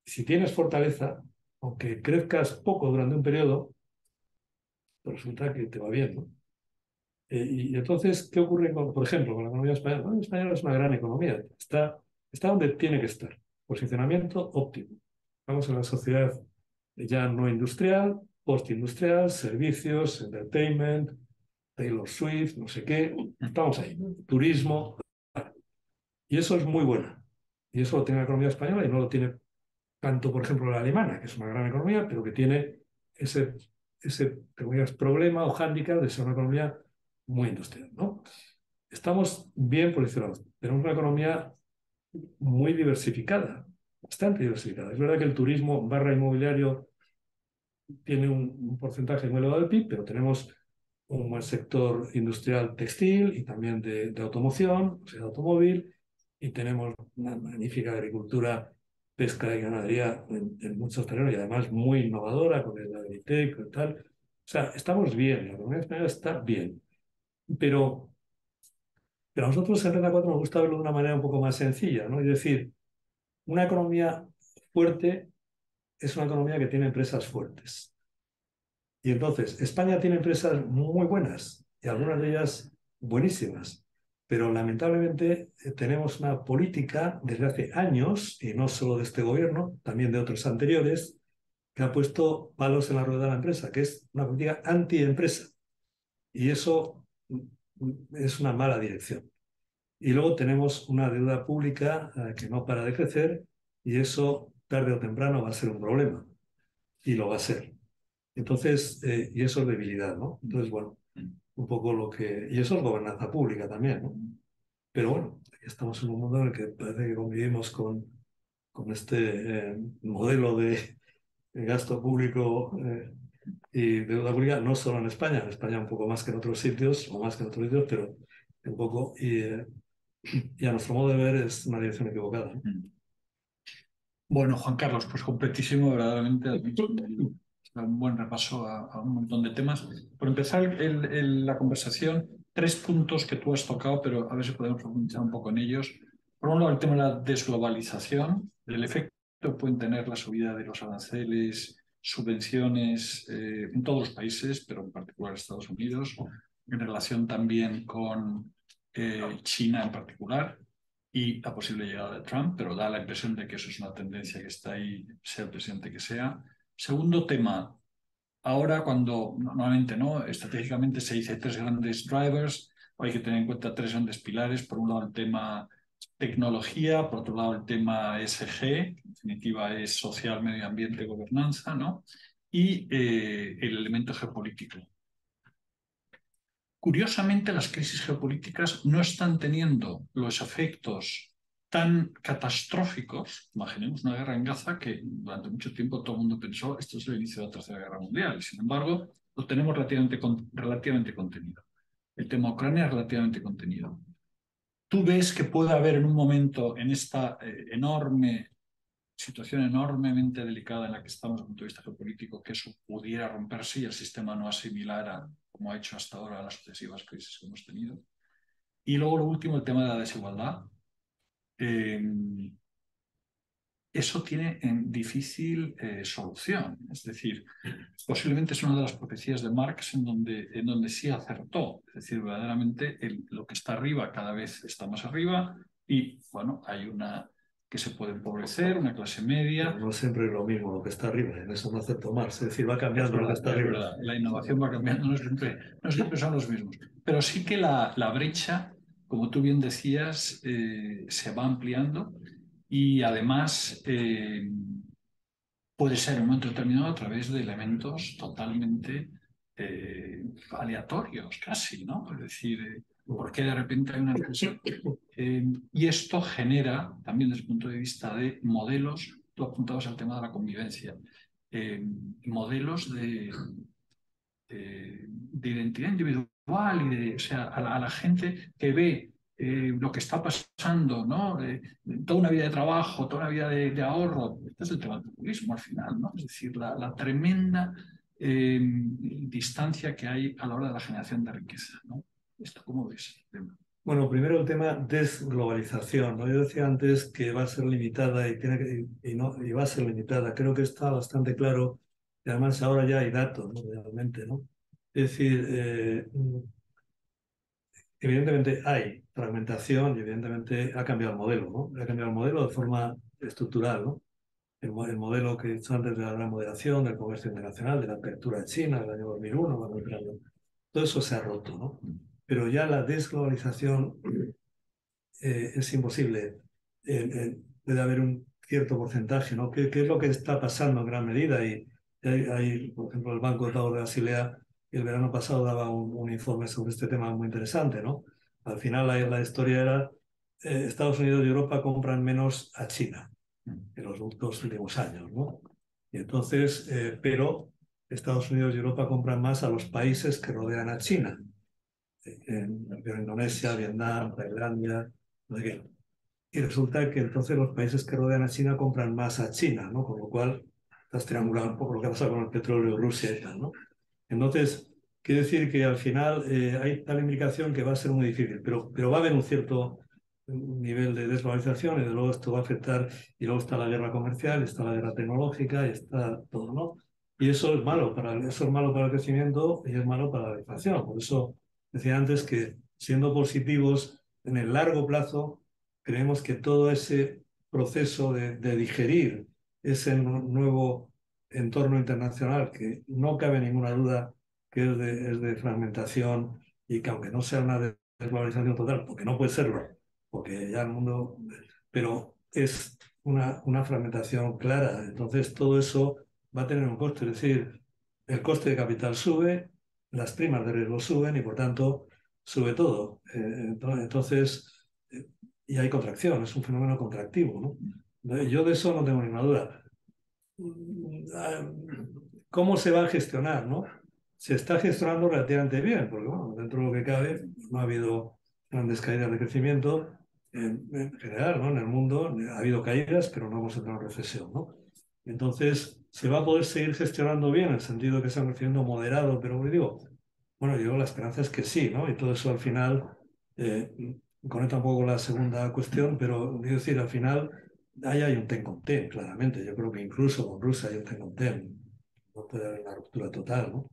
si tienes fortaleza, aunque crezcas poco durante un periodo, pues resulta que te va bien, ¿no? Y entonces, ¿qué ocurre, por ejemplo, con la economía española? La economía española es una gran economía, está donde tiene que estar, posicionamiento óptimo. Vamos a la sociedad ya no industrial, postindustrial, servicios, entertainment, Taylor Swift, no sé qué, estamos ahí, turismo, y eso es muy bueno. Y eso lo tiene la economía española y no lo tiene tanto, por ejemplo, la alemana, que es una gran economía, pero que tiene ese problema o hándicap de ser una economía muy industrial, ¿no? Estamos bien posicionados. Tenemos una economía muy diversificada, bastante diversificada. Es verdad que el turismo barra inmobiliario tiene un porcentaje muy elevado del PIB, pero tenemos un buen sector industrial textil y también de automoción, o sea, de automóvil, y tenemos una magnífica agricultura, pesca y ganadería en muchos terrenos y además muy innovadora con el agritech y tal. O sea, estamos bien, la economía española está bien, pero, pero a nosotros en Renta 4 nos gusta verlo de una manera un poco más sencilla, ¿no? Es decir, una economía fuerte es una economía que tiene empresas fuertes. Y entonces, España tiene empresas muy buenas y algunas de ellas buenísimas, pero lamentablemente tenemos una política desde hace años, y no solo de este gobierno, también de otros anteriores, que ha puesto palos en la rueda de la empresa, que es una política anti-empresa. Y eso es una mala dirección. Y luego tenemos una deuda pública que no para de crecer y eso tarde o temprano va a ser un problema. Y lo va a ser. Entonces, y eso es debilidad, ¿no? Entonces, bueno, un poco lo que... Y eso es gobernanza pública también, ¿no? Pero bueno, estamos en un mundo en el que parece que convivimos con este modelo de gasto público y deuda pública, no solo en España un poco más que en otros sitios, o más que en otros sitios, pero un poco, y a nuestro modo de ver es una dirección equivocada, ¿no? Bueno, Juan Carlos, pues completísimo, verdaderamente. Un buen repaso a un montón de temas. Por empezar la conversación, 3 puntos que tú has tocado, pero a ver si podemos profundizar un poco en ellos. Por un lado, el tema de la desglobalización, el efecto que pueden tener la subida de los aranceles, subvenciones en todos los países, pero en particular Estados Unidos, en relación también con China en particular y la posible llegada de Trump, pero da la impresión de que eso es una tendencia que está ahí, sea el presidente que sea. Segundo tema, ahora cuando normalmente no, estratégicamente se dice 3 grandes drivers, hay que tener en cuenta 3 grandes pilares. Por un lado el tema tecnología, por otro lado el tema ESG, que en definitiva es social, medio ambiente, gobernanza, ¿no? Y el elemento geopolítico. Curiosamente, las crisis geopolíticas no están teniendo los efectos tan catastróficos. Imaginemos una guerra en Gaza que durante mucho tiempo todo el mundo pensó esto es el inicio de la Tercera Guerra Mundial. Sin embargo, lo tenemos relativamente contenido. El tema Ucrania es relativamente contenido. ¿Tú ves que puede haber en un momento, en esta situación enormemente delicada en la que estamos desde el punto de vista geopolítico, que eso pudiera romperse y el sistema no asimilara, como ha hecho hasta ahora, las sucesivas crisis que hemos tenido? Y luego lo último, el tema de la desigualdad. Eso tiene difícil solución. Es decir, posiblemente es una de las profecías de Marx en donde sí acertó. Es decir, verdaderamente lo que está arriba cada vez está más arriba y, bueno, hay una que se puede empobrecer, una clase media. Pero no siempre es lo mismo lo que está arriba, en eso no acepto Marx. Es decir, va cambiando lo que está arriba. Verdad. La innovación va cambiando, no siempre son los mismos. Pero sí que la brecha, como tú bien decías, se va ampliando y además puede ser en un momento determinado a través de elementos totalmente aleatorios, casi, ¿no? Es decir, ¿por qué de repente hay una recesión? Y esto genera, también desde el punto de vista de modelos, tú apuntabas al tema de la convivencia, modelos de identidad individual y o sea, a la gente que ve lo que está pasando, ¿no? Toda una vida de trabajo, toda una vida de ahorro. Este es el tema del populismo al final, ¿no? Es decir, la tremenda distancia que hay a la hora de la generación de riqueza, ¿no? ¿Esto cómo ves el tema? Bueno, primero el tema desglobalización, ¿no? Yo decía antes que va a ser limitada y va a ser limitada. Creo que está bastante claro y además ahora ya hay datos, ¿no? Realmente, ¿no? Es decir, evidentemente hay fragmentación y evidentemente ha cambiado el modelo, ¿no? Ha cambiado el modelo de forma estructural, ¿no? El modelo que he dicho antes de la gran moderación, del comercio internacional, de la apertura de China del año 2001, cuando todo eso se ha roto, ¿no? Pero ya la desglobalización es imposible. Puede haber un cierto porcentaje, ¿no? ¿Qué es lo que está pasando en gran medida? Y por ejemplo, el Banco de Pagos de Basilea el verano pasado daba un informe sobre este tema muy interesante, ¿no? Al final la historia era Estados Unidos y Europa compran menos a China en los dos últimos años, ¿no? Y entonces, pero Estados Unidos y Europa compran más a los países que rodean a China, en Indonesia, Vietnam, Tailandia, no sé qué. Y resulta que entonces los países que rodean a China compran más a China, ¿no? Con lo cual estás triangulando un poco lo que ha pasado con el petróleo, Rusia y tal, ¿no? Entonces, quiere decir que al final hay tal implicación que va a ser muy difícil, pero va a haber un cierto nivel de desvalorización y de luego esto va a afectar, y luego está la guerra comercial, está la guerra tecnológica y está todo, ¿no? Y eso es malo para el crecimiento y es malo para la inflación. Por eso decía antes que siendo positivos en el largo plazo, creemos que todo ese proceso de digerir ese nuevo entorno internacional, que no cabe ninguna duda que es de fragmentación y que aunque no sea una desglobalización total, porque no puede serlo, porque ya el mundo, pero es una fragmentación clara. Entonces todo eso va a tener un coste, es decir, el coste de capital sube, las primas de riesgo suben y por tanto sube todo. Entonces, y hay contracción, es un fenómeno contractivo, ¿no? Yo de eso no tengo ninguna duda. ¿Cómo se va a gestionar, no? Se está gestionando relativamente bien, porque bueno, dentro de lo que cabe no ha habido grandes caídas de crecimiento en general, ¿no? En el mundo ha habido caídas, pero no hemos entrado en recesión, ¿no? Entonces, se va a poder seguir gestionando bien, en el sentido que sea un crecimiento moderado, pero digo, bueno, yo la esperanza es que sí, ¿no? Y todo eso al final eh, conecta un poco con la segunda cuestión, pero quiero decir, al final ahí hay un ten con ten, claramente. Yo creo que incluso con Rusia hay un ten con ten. No puede haber una ruptura total, ¿no?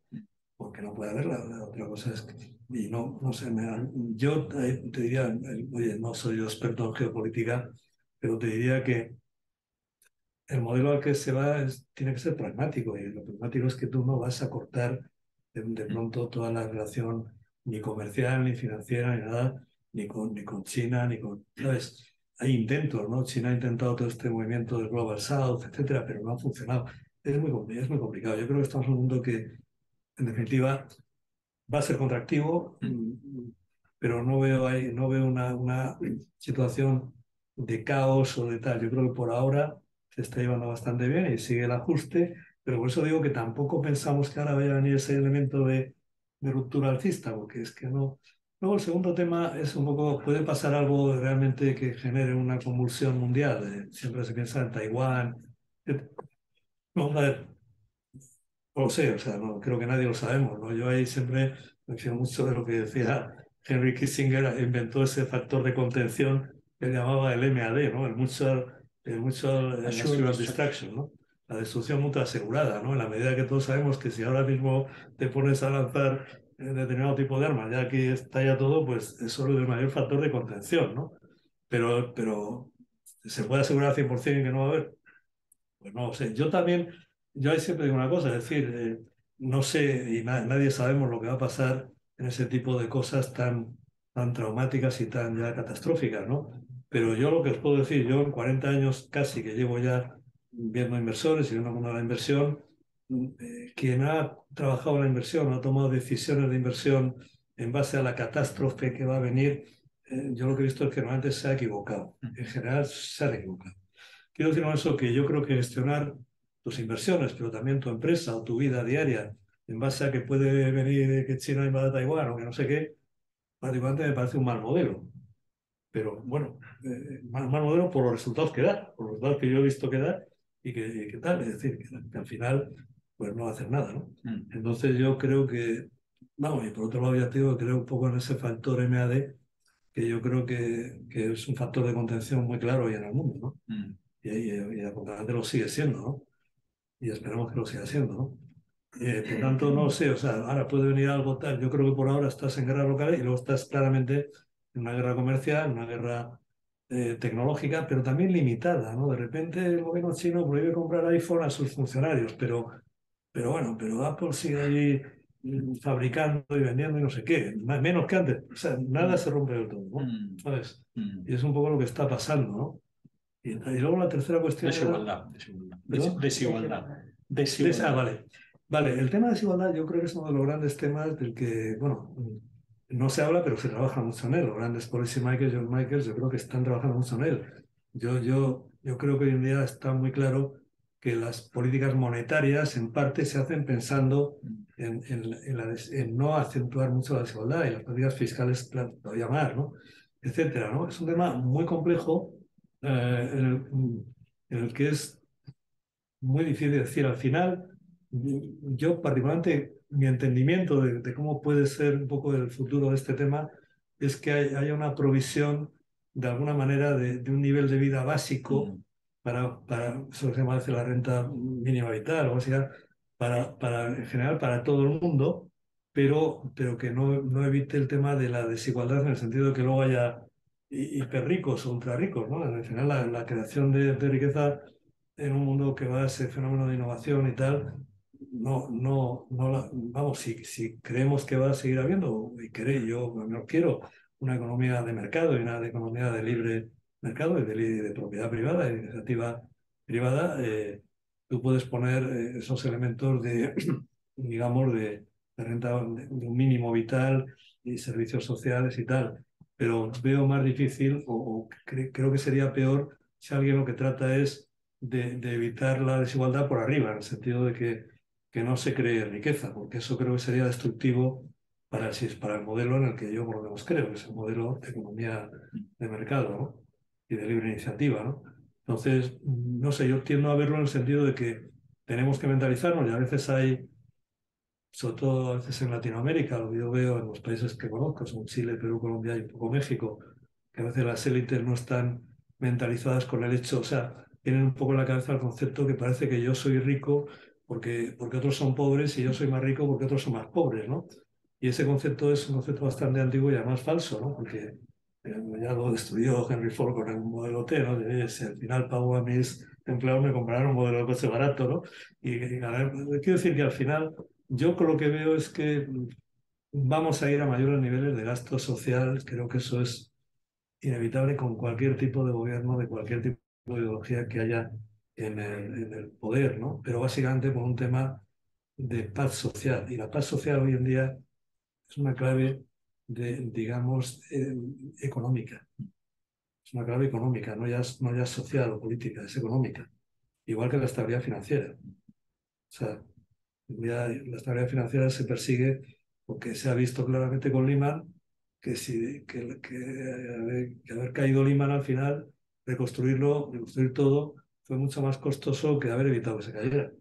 Porque no puede haberla. La otra cosa es que, y no sé, yo te diría, oye, no soy yo experto en geopolítica, pero te diría que el modelo al que se va tiene que ser pragmático, y lo pragmático es que tú no vas a cortar de pronto toda la relación ni comercial, ni financiera, ni nada, ni con China, ni con... ¿Sabes? Hay intentos, ¿no? China ha intentado todo este movimiento del Global South, etcétera, pero no ha funcionado. Es muy complicado. Yo creo que estamos en un mundo que, en definitiva, va a ser contractivo, pero no veo una situación de caos o de tal. Yo creo que por ahora se está llevando bastante bien y sigue el ajuste, pero por eso digo que tampoco pensamos que ahora vaya a venir ese elemento de ruptura alcista, porque es que no. Luego el segundo tema es un poco, puede pasar algo realmente que genere una convulsión mundial. Siempre se piensa en Taiwán. Vamos a ver, no lo sé, o sea, no, creo que nadie lo sabemos, ¿no? Yo ahí siempre me fío mucho de lo que decía Henry Kissinger, inventó ese factor de contención que él llamaba el MAD, ¿no? El Mutual Assured Destruction, ¿no? La destrucción mutua asegurada, ¿no? En la medida que todos sabemos que si ahora mismo te pones a lanzar determinado tipo de armas, ya que estalla todo, pues eso es el mayor factor de contención, ¿no? Pero ¿se puede asegurar al 100% que no va a haber? Pues no sé, yo ahí siempre digo una cosa, es decir, no sé y nadie sabemos lo que va a pasar en ese tipo de cosas tan traumáticas y tan ya catastróficas, ¿no? Pero yo lo que os puedo decir, yo en 40 años casi que llevo ya viendo inversores y viendo el mundo de la inversión, quien ha trabajado en la inversión, ha tomado decisiones de inversión en base a la catástrofe que va a venir, yo lo que he visto es que normalmente se ha equivocado, en general se ha equivocado. Quiero decir con eso que yo creo que gestionar tus inversiones, pero también tu empresa o tu vida diaria, en base a que puede venir que China invada Taiwán o que no sé qué, prácticamente me parece un mal modelo. Pero bueno, mal modelo por los resultados que da, por los resultados que yo he visto que da y que tal. Es decir, que al final pues no va a hacer nada, ¿no? Entonces yo creo que, vamos, y por otro lado ya te digo, creo un poco en ese factor MAD, que yo creo que es un factor de contención muy claro hoy en el mundo, ¿no? Y afortunadamente lo sigue siendo, ¿no? Y esperamos que lo siga siendo, ¿no? Por tanto, no sé, o sea, ahora puede venir algo tal. Yo creo que por ahora estás en guerra local y luego estás claramente en una guerra comercial, en una guerra tecnológica, pero también limitada, ¿no? De repente el gobierno chino prohíbe comprar iPhone a sus funcionarios, pero bueno, pero Apple sigue ahí fabricando y vendiendo y no sé qué, menos que antes. O sea, nada se rompe del todo, ¿no? ¿Sabes? Y es un poco lo que está pasando, ¿no? Y luego la tercera cuestión desigualdad, desigualdad. Vale. Vale, el tema de desigualdad yo creo que es uno de los grandes temas del que, bueno, no se habla, pero se trabaja mucho en él. Los grandes policy makers, John Michaels, yo creo que están trabajando mucho en él. Yo creo que hoy en día está muy claro que las políticas monetarias en parte se hacen pensando en no acentuar mucho la desigualdad y las políticas fiscales todavía más, ¿no? Etcétera, ¿no? Es un tema muy complejo en el que es muy difícil decir. Al final, yo particularmente, mi entendimiento de cómo puede ser un poco el futuro de este tema es que haya una provisión de alguna manera de un nivel de vida básico para eso que se llama la renta mínima vital, o sea, en general para todo el mundo, pero que no evite el tema de la desigualdad en el sentido de que luego haya hiperricos o ultrarricos, ¿no? En general, la creación de riqueza en un mundo que va a ese fenómeno de innovación y tal, vamos, si creemos que va a seguir habiendo, yo no quiero una economía de mercado y una economía de libre mercado y de propiedad privada, de iniciativa privada, tú puedes poner esos elementos digamos, de renta, de un mínimo vital y servicios sociales y tal, pero veo más difícil creo que sería peor si alguien lo que trata es de evitar la desigualdad por arriba, en el sentido de que no se cree riqueza, porque eso creo que sería destructivo para el modelo en el que yo por lo menos creo, que es el modelo de economía de mercado, ¿no? Y de libre iniciativa, ¿no? Entonces, no sé, yo tiendo a verlo en el sentido de que tenemos que mentalizarnos y a veces hay, sobre todo a veces en Latinoamérica, lo que yo veo en los países que conozco, son Chile, Perú, Colombia y un poco México, que a veces las élites no están mentalizadas con el hecho, o sea, tienen un poco en la cabeza el concepto que parece que yo soy rico porque otros son pobres y yo soy más rico porque otros son más pobres, ¿no? Y ese concepto es un concepto bastante antiguo y además falso, ¿no? Porque ya lo destruyó Henry Ford con el modelo T, ¿no? Si al final pago a mis empleados, me comprarán un modelo de coche barato, ¿no? A ver, quiero decir que al final yo con lo que veo es que vamos a ir a mayores niveles de gasto social. Creo que eso es inevitable con cualquier tipo de gobierno, de cualquier tipo de ideología que haya en el poder, ¿no? Pero básicamente por un tema de paz social. Y la paz social hoy en día es una clave digamos, económica. Es una clave económica, no ya social o política, es económica. Igual que la estabilidad financiera. O sea, ya la estabilidad financiera se persigue porque se ha visto claramente con Lehman que haber caído Lehman al final, reconstruir todo, fue mucho más costoso que haber evitado que se cayera.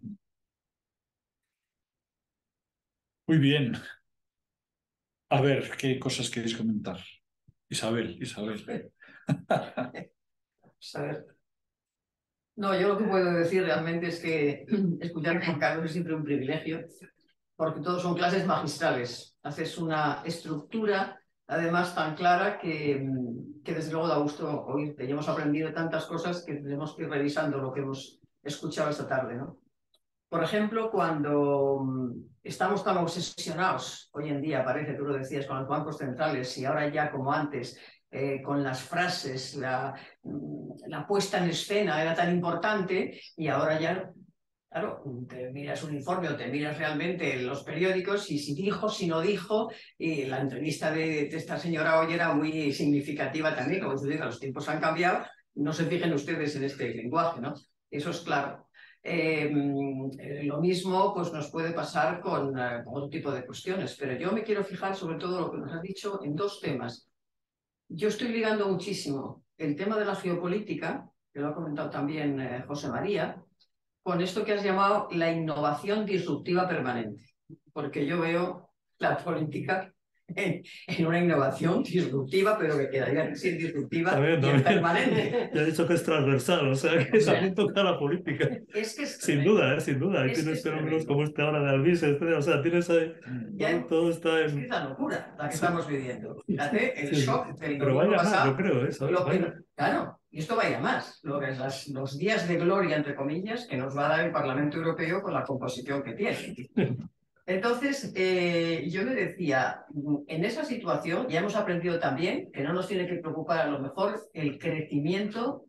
Muy bien. A ver, ¿qué cosas queréis comentar? Isabel. A ver. No, yo lo que puedo decir realmente es que escuchar a Juan Carlos es siempre un privilegio, porque todos son clases magistrales. Haces una estructura, además, tan clara que desde luego da gusto oírte. Ya hemos aprendido tantas cosas que tenemos que ir revisando lo que hemos escuchado esta tarde, ¿no? Por ejemplo, cuando estamos tan obsesionados, hoy en día parece, tú lo decías, con los bancos centrales y ahora ya como antes, con las frases, la puesta en escena era tan importante y ahora ya, claro, te miras un informe o te miras realmente los periódicos y si dijo, si no dijo, y la entrevista de esta señora hoy era muy significativa también, como usted dice, los tiempos han cambiado, no se fijen ustedes en este lenguaje, ¿no? Eso es claro. Lo mismo pues, nos puede pasar con otro tipo de cuestiones, pero yo me quiero fijar sobre todo lo que nos has dicho en dos temas. Yo estoy ligando muchísimo el tema de la geopolítica, que lo ha comentado también José María, con esto que has llamado la innovación disruptiva permanente, porque yo veo la política en una innovación disruptiva, pero que quedaría sin disruptiva y permanente. Ya he dicho que es transversal, o sea, que también toca la política. Es que sin duda, sin duda. Ahí tienes fenómenos como este ahora de Alvis, o sea, tienes ahí, todo está en... Es la locura la que estamos viviendo. Fíjate, el shock del pero vaya pasado. Más, yo creo, eso. Claro, y esto va a ir a más. Los días de gloria, entre comillas, que nos va a dar el Parlamento Europeo con la composición que tiene. Entonces, yo me decía, en esa situación ya hemos aprendido también que no nos tiene que preocupar a lo mejor el crecimiento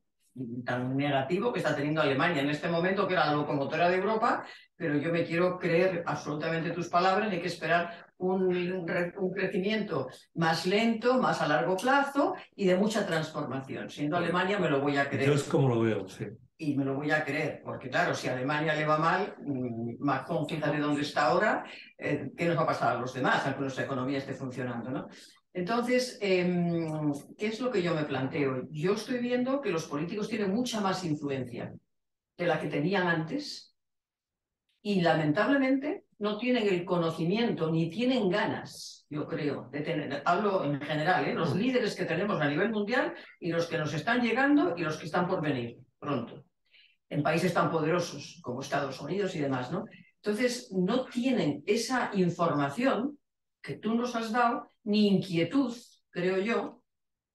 tan negativo que está teniendo Alemania en este momento, que era la locomotora de Europa, pero yo me quiero creer absolutamente tus palabras, hay que esperar un crecimiento más lento, más a largo plazo y de mucha transformación. Siendo Alemania me lo voy a creer. Yo es como lo veo, sí. Y me lo voy a creer, porque claro, si a Alemania le va mal, Macron, fíjate dónde está ahora, ¿qué nos va a pasar a los demás, aunque nuestra economía esté funcionando, ¿no? Entonces, ¿qué es lo que yo me planteo? Yo estoy viendo que los políticos tienen mucha más influencia de la que tenían antes y lamentablemente no tienen el conocimiento ni tienen ganas, yo creo, de tener, hablo en general, los líderes que tenemos a nivel mundial y los que nos están llegando y los que están por venir pronto, en países tan poderosos como Estados Unidos y demás, ¿no? Entonces, no tienen esa información que tú nos has dado, ni inquietud, creo yo,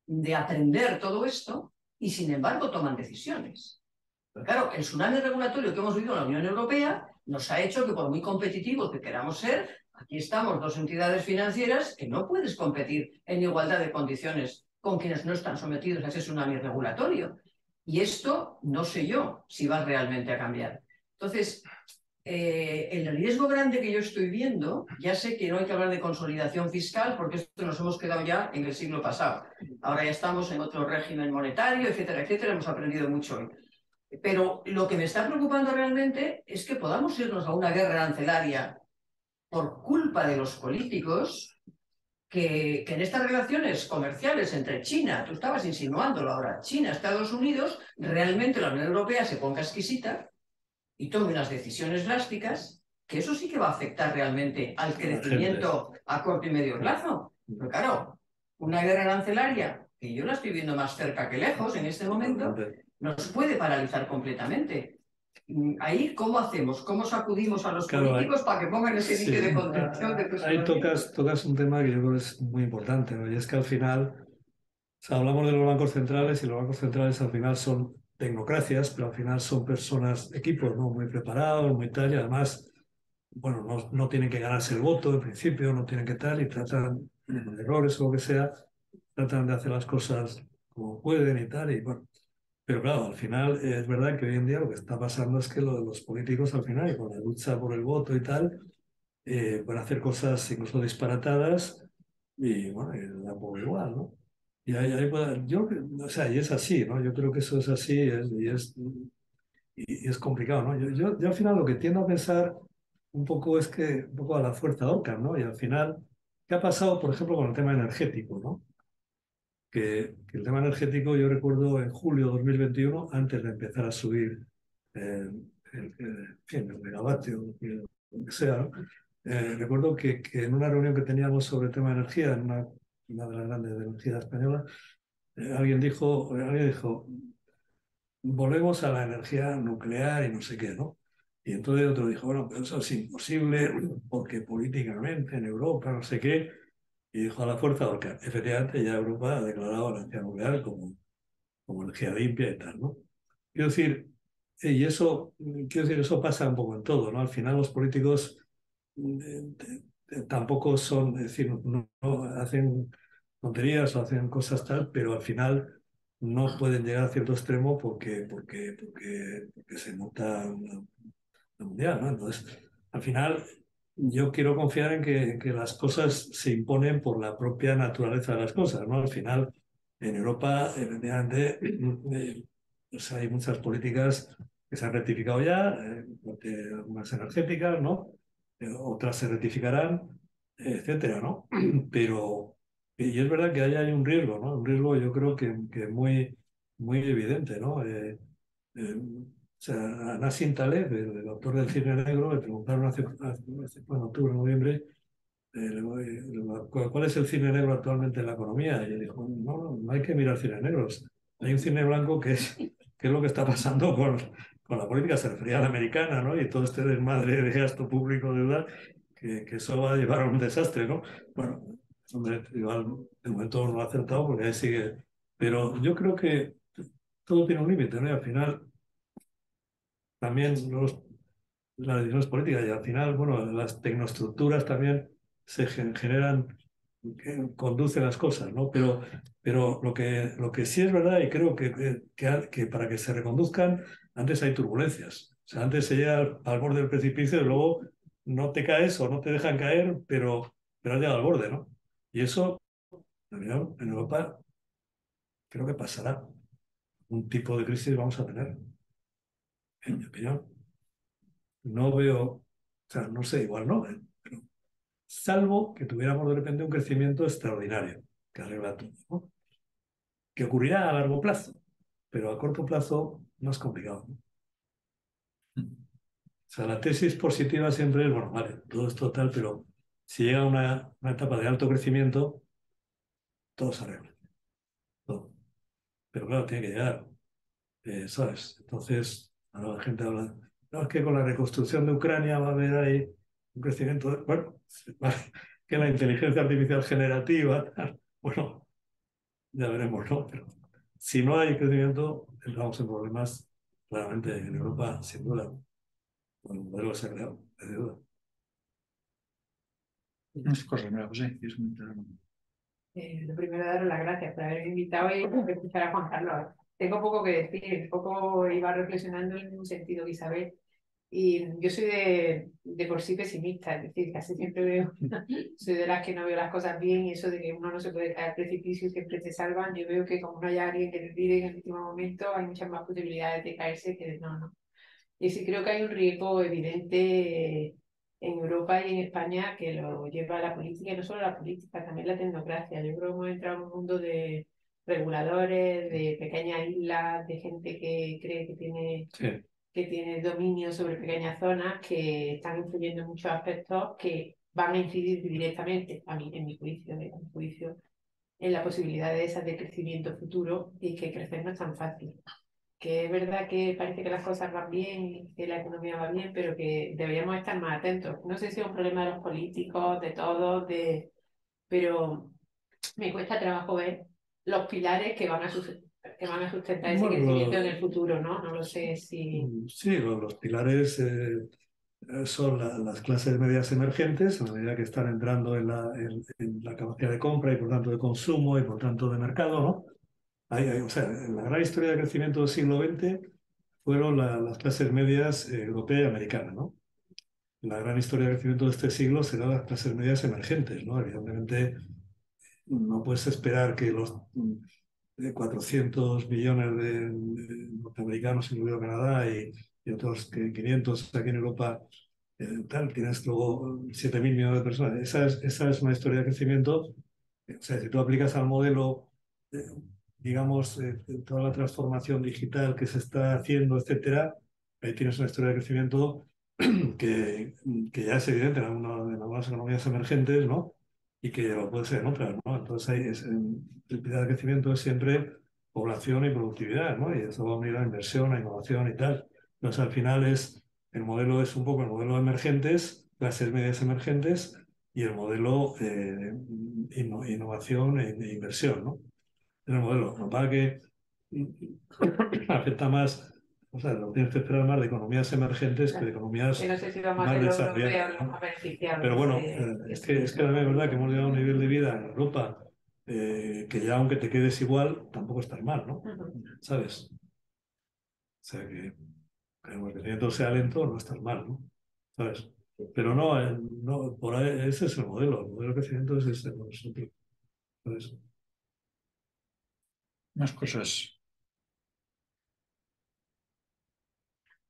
de aprender todo esto, y sin embargo toman decisiones. Pero claro, el tsunami regulatorio que hemos vivido en la Unión Europea nos ha hecho que, por muy competitivos que queramos ser, aquí estamos dos entidades financieras que no puedes competir en igualdad de condiciones con quienes no están sometidos a ese tsunami regulatorio. Y esto no sé yo si va realmente a cambiar. Entonces, el riesgo grande que yo estoy viendo, ya sé que no hay que hablar de consolidación fiscal porque esto nos hemos quedado ya en el siglo pasado. Ahora ya estamos en otro régimen monetario, etcétera, etcétera. Hemos aprendido mucho hoy. Pero lo que me está preocupando realmente es que podamos irnos a una guerra arancelaria por culpa de los políticos que en estas relaciones comerciales entre China, tú estabas insinuándolo ahora, China, Estados Unidos, realmente la Unión Europea se ponga exquisita y tome unas decisiones drásticas, que eso sí que va a afectar realmente al crecimiento a corto y medio plazo. Pero claro, una guerra arancelaria, que yo la estoy viendo más cerca que lejos en este momento, nos puede paralizar completamente. Ahí, ¿cómo hacemos? ¿Cómo sacudimos a los políticos para que pongan ese dique de contención? Ahí tocas un tema que yo creo que es muy importante, ¿no? Y es que al final, o sea, hablamos de los bancos centrales y los bancos centrales al final son tecnocracias, pero al final son personas, equipos, ¿no? Muy preparados, muy tal, y además, bueno, no tienen que ganarse el voto en principio, no tienen que tal, y tratan, de errores o lo que sea, tratan de hacer las cosas como pueden y tal, y bueno. Pero claro, al final es verdad que hoy en día lo que está pasando es que los políticos al final, y con la lucha por el voto y tal, van a hacer cosas incluso disparatadas y bueno, y da un poco igual, ¿no? Y o sea, y es así, ¿no? Yo creo que eso es así y es complicado, ¿no? Yo al final lo que tiendo a pensar un poco es que un poco a la fuerza Occam, ¿no? Y al final, ¿qué ha pasado, por ejemplo, con el tema energético, ¿no? Que el tema energético, yo recuerdo en julio de 2021, antes de empezar a subir en fin, el megavatio, lo que sea, ¿no? Recuerdo que en una reunión que teníamos sobre el tema de energía, en una de las grandes de energía española, alguien dijo, volvemos a la energía nuclear y no sé qué, ¿no? Y entonces otro dijo, bueno, pero eso es imposible porque políticamente en Europa, no sé qué. Y dijo a la fuerza, porque efectivamente ya Europa ha declarado la energía nuclear como energía limpia y tal, ¿no? Quiero decir, eso pasa un poco en todo, ¿no? Al final los políticos tampoco son, es decir, no hacen tonterías o hacen cosas tal, pero al final no pueden llegar a cierto extremo porque se nota una mundial, ¿no? Entonces, al final yo quiero confiar en que las cosas se imponen por la propia naturaleza de las cosas, ¿no? Al final, en Europa, efectivamente, pues hay muchas políticas que se han rectificado ya, algunas energéticas, ¿no? Otras se rectificarán, etcétera, ¿no? Pero, y es verdad que ahí hay un riesgo, ¿no? Un riesgo yo creo que muy evidente, ¿no? O sea, a Nassim Taleb, el autor del Cine Negro, le preguntaron en octubre, noviembre, ¿cuál es el cine negro actualmente en la economía? Y él dijo, no hay que mirar cines negros. Hay un cine blanco que es lo que está pasando con la política. Se refería a la americana, ¿no? Y todo este desmadre de gasto público, de verdad, que eso va a llevar a un desastre, ¿no? Bueno, hombre, igual de momento no lo ha acertado porque ahí sigue. Pero yo creo que todo tiene un límite, ¿no? Y al final también las decisiones políticas y al final, bueno, las tecnoestructuras también se generan, conducen las cosas, ¿no? Pero lo que sí es verdad y creo que para que se reconduzcan, antes hay turbulencias. O sea, antes se llega al borde del precipicio y luego no te caes o no te dejan caer, pero has llegado al borde, ¿no? Y eso, en Europa, creo que pasará. Un tipo de crisis vamos a tener, en mi opinión. No veo, o sea, no sé, igual no, pero salvo que tuviéramos de repente un crecimiento extraordinario que arregla todo, ¿no? Que ocurrirá a largo plazo, pero a corto plazo más complicado, ¿no? O sea, la tesis positiva siempre es, bueno, vale, todo es total, pero si llega una etapa de alto crecimiento, todo se arregla, todo. Pero claro, tiene que llegar, ¿sabes? Entonces, ahora la gente habla, no, es que con la reconstrucción de Ucrania va a haber ahí un crecimiento, bueno, que la inteligencia artificial generativa, tal, bueno, ya veremos, ¿no? Pero si no hay crecimiento, entramos en problemas claramente en Europa, sin duda, con el modelo que se ha creado, de duda. Unas cosas nuevas, ¿eh? Es muy Lo primero, daros las gracias por haberme invitado y por escuchar a Juan Carlos. Tengo poco que decir, un poco iba reflexionando en un sentido que Isabel. Y yo soy de por sí pesimista, es decir, casi siempre veo, soy de las que no veo las cosas bien y eso de que uno no se puede caer al precipicio y siempre te salvan. Yo veo que como no haya alguien que te tire en el último momento, hay muchas más posibilidades de caerse que de no. Y sí creo que hay un riesgo evidente en Europa y en España que lo lleva a la política, y no solo la política, también la tecnocracia. Yo creo que hemos entrado en un mundo de reguladores, de pequeñas islas, de gente que cree Sí. que tiene dominio sobre pequeñas zonas que están influyendo en muchos aspectos que van a incidir directamente, a mí, en mi juicio, en la posibilidad de esas de crecimiento futuro y que crecer no es tan fácil. Que es verdad que parece que las cosas van bien y que la economía va bien, pero que deberíamos estar más atentos. No sé si es un problema de los políticos, de todos, pero me cuesta trabajo ver los pilares que van a sustentar ese Bueno, crecimiento en el futuro, ¿no? No lo sé si... sí, los pilares son las clases medias emergentes, a medida que están entrando en la capacidad de compra y por tanto de consumo y por tanto de mercado, ¿no? O sea, en la gran historia de crecimiento del siglo XX fueron las clases medias europea y americana, ¿no? La gran historia de crecimiento de este siglo serán las clases medias emergentes, ¿no? Evidentemente, no puedes esperar que los 400 millones de norteamericanos, incluido Canadá, y otros 500 aquí en Europa, tal, tienes luego 7.000 millones de personas. Esa es una historia de crecimiento. O sea, si tú aplicas al modelo, eh, digamos, toda la transformación digital que se está haciendo, etcétera, ahí tienes una historia de crecimiento que ya es evidente en algunas economías emergentes, ¿no? Y que lo puede ser en otras, ¿no? Entonces, el pilar de crecimiento es siempre población y productividad, ¿no? Y eso va unido a inversión, a innovación y tal. Entonces, al final el modelo es un poco el modelo de emergentes, clases medias emergentes, y el modelo innovación e inversión, ¿no? Es el modelo. Lo que pasa que afecta más, o sea, lo tienes que esperar más de economías emergentes que de economías Que no sé si vamos a más ser europeos desarrolladas, los ¿no? más beneficiados. Pero bueno, es que también es verdad que hemos llegado a un nivel de vida en Europa que ya aunque te quedes igual, tampoco estás mal, ¿no? ¿Sabes? O sea que el crecimiento sea lento, no estás mal, ¿no? ¿Sabes? Pero no, no por ahí, ese es el modelo de crecimiento es ese, ¿no? ¿Sabes? Más cosas.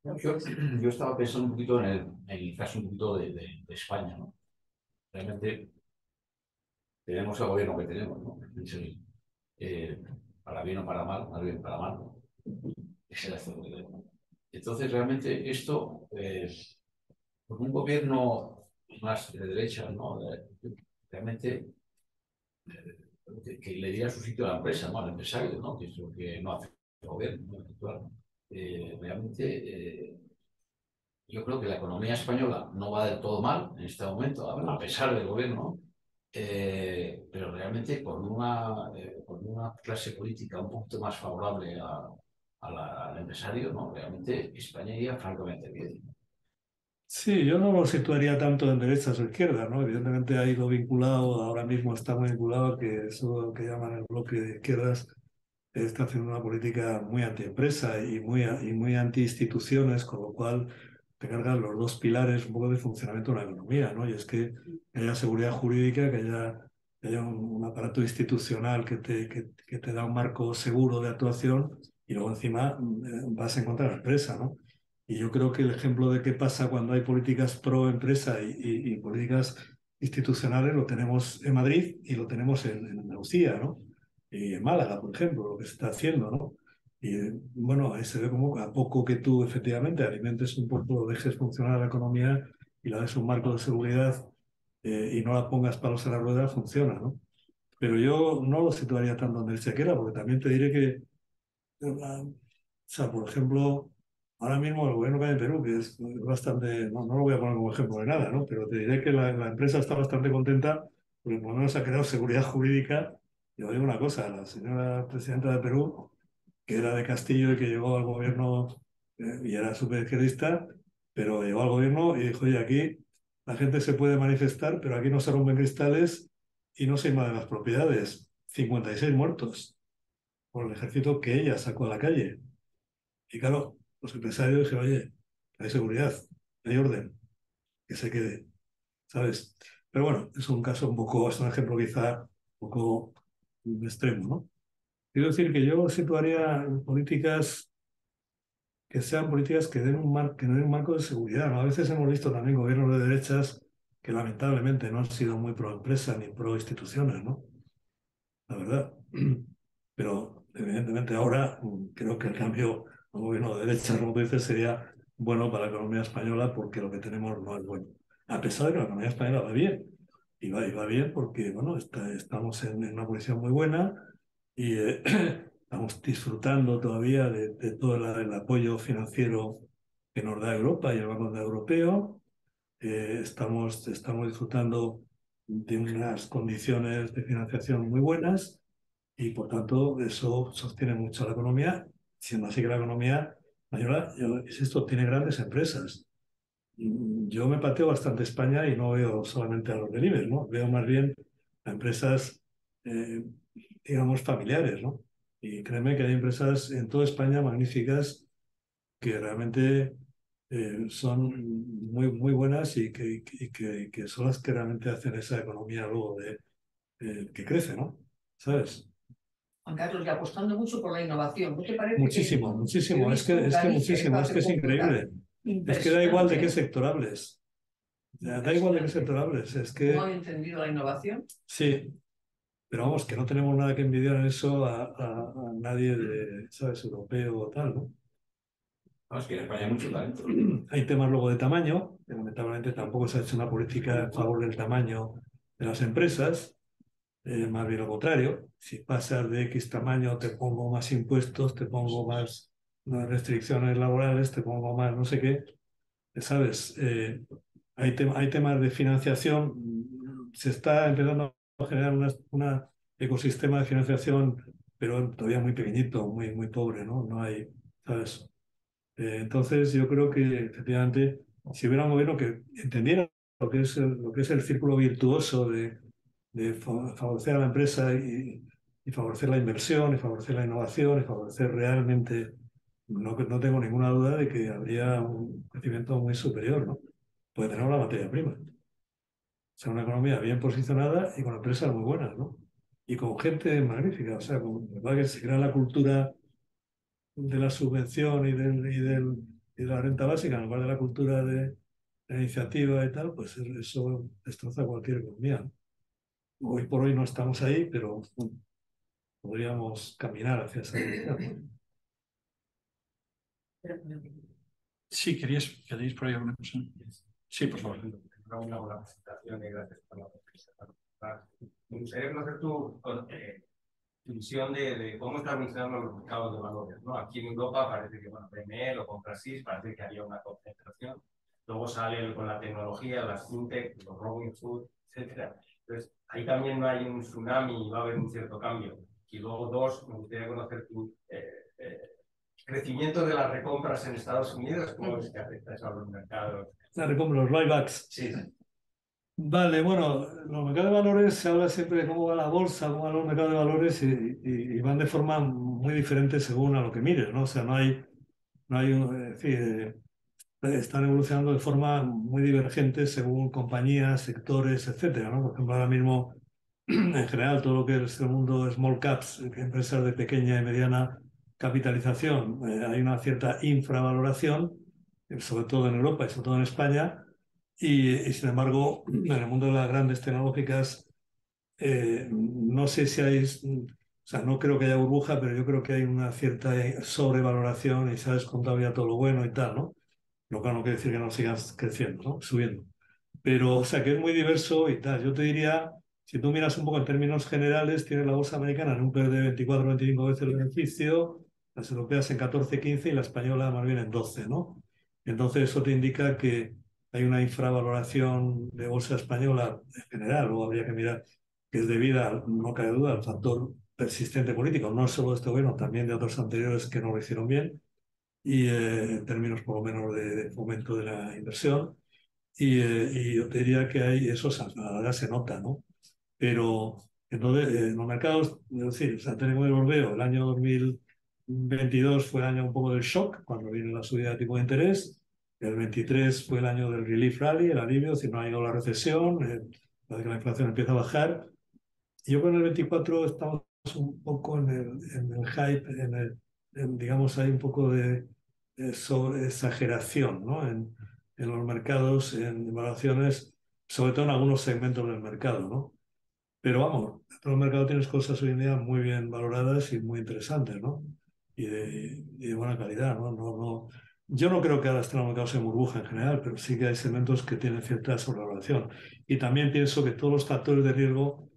Yo estaba pensando un poquito en el caso un poquito de España, ¿no? Realmente tenemos el gobierno que tenemos, ¿no? Para bien o para mal, más bien para mal, ¿no? Es el acción que tenemos. Entonces, realmente esto, con un gobierno más de derecha, ¿no? Realmente que le diera su sitio a la empresa, ¿no? Al empresario, ¿no? Que es lo que no hace el gobierno, ¿no? Realmente yo creo que la economía española no va del todo mal en este momento, a pesar del gobierno, pero realmente con una clase política un poquito más favorable al empresario, ¿no? Realmente España iría francamente bien. Sí, yo no lo situaría tanto en derechas o izquierdas, ¿no? Evidentemente ahí lo vinculado, ahora mismo está muy vinculado a que eso que llaman el bloque de izquierdas está haciendo una política muy antiempresa y muy anti-instituciones, con lo cual te cargan los dos pilares un poco de funcionamiento de una economía, ¿no? Y es que haya seguridad jurídica, que haya un aparato institucional que te da un marco seguro de actuación y luego encima vas en contra de la empresa, ¿no? Y yo creo que el ejemplo de qué pasa cuando hay políticas pro empresa y políticas institucionales lo tenemos en Madrid y lo tenemos en Andalucía, ¿no? Y en Málaga, por ejemplo, lo que se está haciendo, ¿no? Y bueno, ahí se ve como a poco que tú efectivamente alimentes un poco, dejes funcionar la economía y la des un marco de seguridad y no la pongas palos en la rueda, funciona, ¿no? Pero yo no lo situaría tanto en el chequera, porque también te diré que o sea, por ejemplo, ahora mismo el gobierno que hay en Perú, que es bastante, no lo voy a poner como ejemplo de nada, ¿no? Pero te diré que la empresa está bastante contenta porque por lo menos ha creado seguridad jurídica. Y os digo una cosa, la señora presidenta de Perú, que era de Castillo y que llegó al gobierno y era súper izquierdista, pero llegó al gobierno y dijo, oye, aquí la gente se puede manifestar, pero aquí no se rompen cristales y no se invaden las propiedades. 56 muertos por el ejército que ella sacó a la calle. Y claro, los empresarios dijeron, oye, hay seguridad, hay orden, que se quede, ¿sabes? Pero bueno, es un caso un poco, es un ejemplo quizá un poco extremo, ¿no? Quiero decir que yo situaría políticas que sean políticas que den que den un marco de seguridad, ¿no? A veces hemos visto también gobiernos de derechas que lamentablemente no han sido muy pro empresa ni pro instituciones, ¿no? La verdad. Pero evidentemente ahora creo que el cambio a un gobierno de derecha, como tú dices, sería bueno para la economía española porque lo que tenemos no es bueno. A pesar de que la economía española va bien. Y va bien porque bueno, estamos en una posición muy buena y estamos disfrutando todavía de todo el apoyo financiero que nos da Europa y el Banco Central Europeo. Estamos disfrutando de unas condiciones de financiación muy buenas y por tanto eso sostiene mucho la economía, siendo así que la economía española, yo insisto, tiene grandes empresas. Yo me pateo bastante España y no veo solamente a los delibes, ¿no? Veo más bien a empresas, eh, digamos, familiares, ¿no? Y créeme que hay empresas en toda España magníficas que realmente son muy buenas que son las que realmente hacen esa economía luego que crece, ¿no? ¿Sabes? Juan Carlos, y apostando mucho por la innovación. ¿No te parece Muchísimo, que he muchísimo. visto Es que Galicia hizo muchísimo, es hace que es poco una increíble. Es que da igual de qué impresionante, sector hables. Da igual de qué sector hables. Es cómo que han entendido la innovación? sí, pero vamos, que no tenemos nada que envidiar en eso a nadie de, ¿sabes?, europeo o tal, ¿no? No, es que en España hay mucho talento. Hay temas luego de tamaño, que lamentablemente tampoco se ha hecho una política a favor del tamaño de las empresas, más bien lo contrario. Si pasas de X tamaño, te pongo más impuestos, te pongo más restricciones laborales, te pongo más no sé qué. ¿Sabes? Hay temas de financiación. Se está empezando a generar un ecosistema de financiación, pero todavía muy pequeñito, muy pobre, ¿no? No hay, ¿sabes? Entonces, yo creo que efectivamente, si hubiera un gobierno que entendiera lo que es el círculo virtuoso de favorecer a la empresa y favorecer la inversión, y favorecer la innovación, y favorecer realmente, no tengo ninguna duda de que habría un crecimiento muy superior, ¿no? Porque tenemos la materia prima. O sea, una economía bien posicionada y con empresas muy buenas, ¿no? Y con gente magnífica, o sea, ¿verdad? Que se crea la cultura de la subvención y de la renta básica en lugar de la cultura de la iniciativa y tal, pues eso destroza cualquier economía, ¿no? Hoy por hoy no estamos ahí, pero podríamos caminar hacia esa dirección. Sí, queréis por ahí alguna cosa. Sí, por favor. Una buena presentación y gracias por la presentación. Me gustaría conocer tu visión de cómo están funcionando los mercados de valores, ¿no? Aquí en Europa parece que, bueno, PME o Comprasys parece que había una concentración. Luego sale con la tecnología, las fintech, los Robinhood, etcétera. Entonces, ahí también no hay un tsunami y va a haber un cierto cambio. Y luego, dos, me gustaría conocer crecimiento de las recompras en Estados Unidos, ¿cómo es que afecta eso a los mercados? La recompra, los buybacks. Sí. Vale, bueno, los mercados de valores se habla siempre de cómo va la bolsa, cómo van los mercados de valores y van de forma muy diferente según a lo que mires, ¿no? O sea, no hay es decir, están evolucionando de forma muy divergente según compañías, sectores, etcétera, ¿no? Por ejemplo, ahora mismo, en general, todo lo que es el mundo small caps, empresas de pequeña y mediana capitalización, hay una cierta infravaloración, sobre todo en Europa y sobre todo en España, y sin embargo, en el mundo de las grandes tecnológicas, no sé si hay, o sea, no creo que haya burbuja, pero yo creo que hay una cierta sobrevaloración y se ha descontado ya todo lo bueno y tal, ¿no? Lo cual no quiere decir que no sigas creciendo, ¿no? Subiendo. Pero, o sea, que es muy diverso y tal. Yo te diría, si tú miras un poco en términos generales, tienes la bolsa americana en un PER de 24-25 veces el beneficio, las europeas en 14-15 y la española más bien en 12, ¿no? Entonces eso te indica que hay una infravaloración de bolsa española en general, o habría que mirar que es debida, no cabe duda, al factor persistente político, no solo de este gobierno, también de otros anteriores que no lo hicieron bien, y en términos por lo menos de fomento de la inversión. Y yo te diría que hay eso, ahora se nota, ¿no? Pero entonces, en los mercados, es decir, o sea, tenemos el bombeo, el año 2022 fue el año un poco del shock, cuando vino la subida de tipo de interés, el 23 fue el año del relief rally, el alivio, es decir, no ha ido la recesión, parece que la inflación empieza a bajar. Y yo con el 24 estamos un poco en el hype, digamos, hay un poco de sobre exageración, ¿no? En los mercados, en evaluaciones, sobre todo en algunos segmentos del mercado, ¿no? Pero vamos, todo el mercado tienes cosas hoy en día muy bien valoradas y muy interesantes, ¿no? Y de buena calidad, ¿no? Yo no creo que ahora esté en el mercado en burbuja en general, pero sí que hay segmentos que tienen cierta sobrevaloración. Y también pienso que todos los factores de riesgo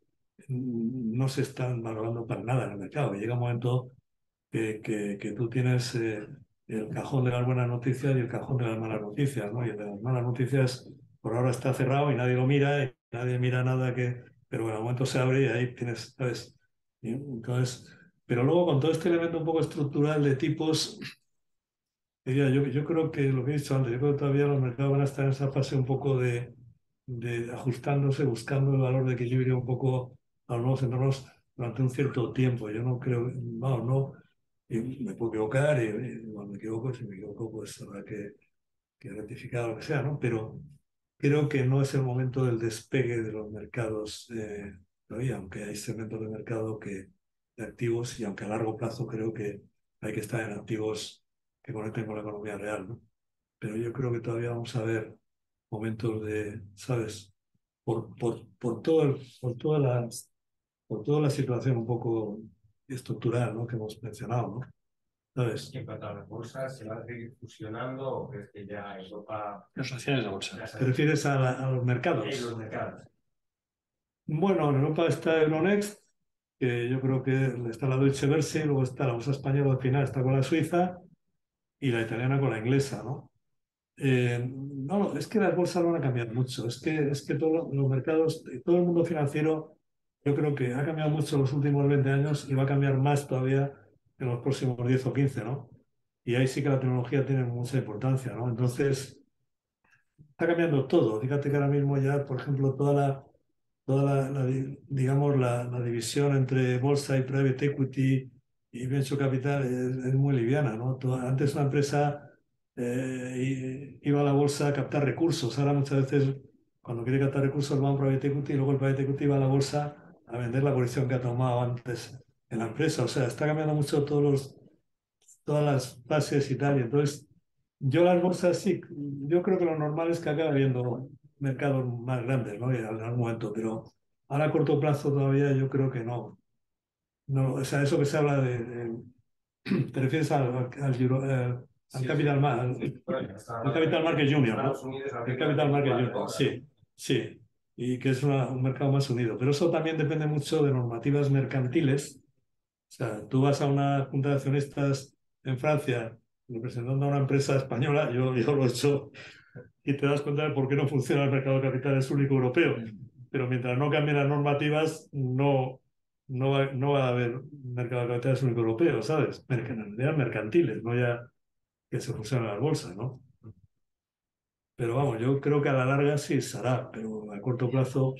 no se están valorando para nada en el mercado. Llega un momento que tú tienes el cajón de las buenas noticias y el cajón de las malas noticias, ¿no? Y el de las malas noticias por ahora está cerrado y nadie lo mira, y nadie mira nada que... Pero bueno, al momento se abre y ahí tienes, ¿sabes? Y entonces, pero luego con todo este elemento un poco estructural de tipos, yo creo que lo que he dicho antes, yo creo que todavía los mercados van a estar en esa fase un poco de ajustándose, buscando el valor de equilibrio un poco a los nuevos entornos durante un cierto tiempo. Yo no creo, vamos, no, y me puedo equivocar y cuando me equivoco, si me equivoco, pues habrá que rectificar lo que sea, ¿no? Pero creo que no es el momento del despegue de los mercados todavía, aunque hay segmentos de mercado de activos y aunque a largo plazo creo que hay que estar en activos que conecten con la economía real, ¿no? Pero yo creo que todavía vamos a ver momentos de, ¿sabes? Por toda la situación un poco estructural, ¿no? Que hemos mencionado, ¿no? ¿Sabes? En cuanto a las bolsas, ¿se van a seguir fusionando o crees que ya Europa... Las acciones de bolsa. ¿Te refieres a los mercados? En los mercados. Bueno, en Europa está Euronext, que yo creo que está la Deutsche Börse, luego está la bolsa española, al final está con la suiza y la italiana con la inglesa, ¿no? No, es que las bolsas no van a cambiar mucho. Es que todos los mercados, todo el mundo financiero, yo creo que ha cambiado mucho en los últimos 20 años y va a cambiar más todavía en los próximos 10 o 15, ¿no? Y ahí sí que la tecnología tiene mucha importancia, ¿no? Entonces, está cambiando todo. Fíjate que ahora mismo ya, por ejemplo, digamos, la división entre bolsa y private equity y venture capital es muy liviana, ¿no? Antes una empresa iba a la bolsa a captar recursos. Ahora muchas veces cuando quiere captar recursos va a un private equity y luego el private equity va a la bolsa a vender la posición que ha tomado antes en la empresa. O sea, está cambiando mucho todas las fases y tal. Y entonces, yo las bolsas sí, yo creo que lo normal es que acabe habiendo mercados más grandes, ¿no? En algún momento, pero ahora a corto plazo todavía yo creo que no. No, o sea, eso que se habla te refieres al Capital Market Junior, ¿no? El Capital Market Junior, sí, sí, y que es un mercado más unido. Pero eso también depende mucho de normativas mercantiles. O sea, tú vas a una junta de accionistas en Francia representando a una empresa española, yo lo he hecho, y te das cuenta de por qué no funciona el mercado de capitales único europeo. Pero mientras no cambien las normativas, no no va a haber mercado de capitales único europeo, ¿sabes? Mercantiles, no ya que se fusionen las bolsas, ¿no? Pero vamos, yo creo que a la larga sí se hará, pero a corto plazo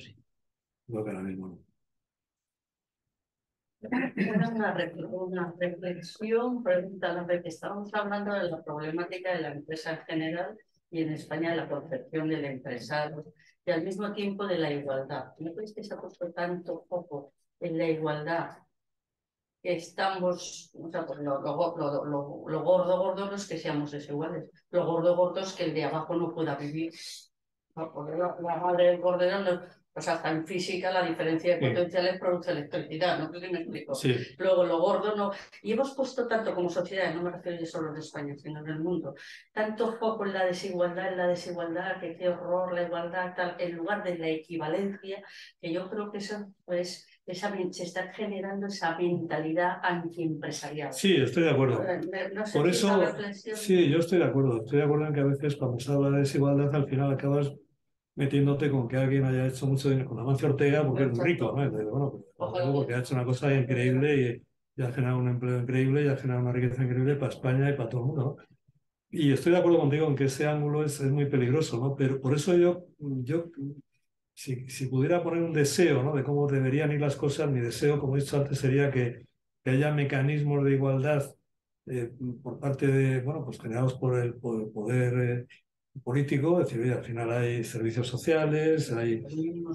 creo que ahora mismo no. Una reflexión, pregunta, que estábamos hablando de la problemática de la empresa en general y en España la concepción del empresario y al mismo tiempo de la igualdad. ¿No crees que se ha puesto tanto foco en la igualdad que estamos, o sea, pues lo gordo no es que seamos desiguales, lo gordo es que el de abajo no pueda vivir? No, porque la madre del cordero no, o sea, hasta en física la diferencia de potenciales produce electricidad, no sé si me explico. Sí. Luego lo gordo no. Y hemos puesto tanto como sociedad, no me refiero yo solo en España, sino en el mundo, tanto foco en la desigualdad, que qué horror, la igualdad, tal, en lugar de la equivalencia, que yo creo que eso, pues, se está generando esa mentalidad antiempresarial. Sí, estoy de acuerdo. No sé Por si eso, esa reflexión... sí, yo estoy de acuerdo. Estoy de acuerdo en que a veces cuando se habla de desigualdad, al final acabas metiéndote con que alguien haya hecho mucho dinero, con Amancio Ortega, porque es muy rico, ¿no? Entonces, bueno, porque ha hecho una cosa increíble y ha generado un empleo increíble y ha generado una riqueza increíble para España y para todo el mundo, ¿no? Y estoy de acuerdo contigo en que ese ángulo es muy peligroso, ¿no? Pero por eso yo si pudiera poner un deseo, ¿no?, de cómo deberían ir las cosas, mi deseo, como he dicho antes, sería que haya mecanismos de igualdad por parte de, bueno, pues generados por el poder político, es decir, oye, al final hay servicios sociales, hay,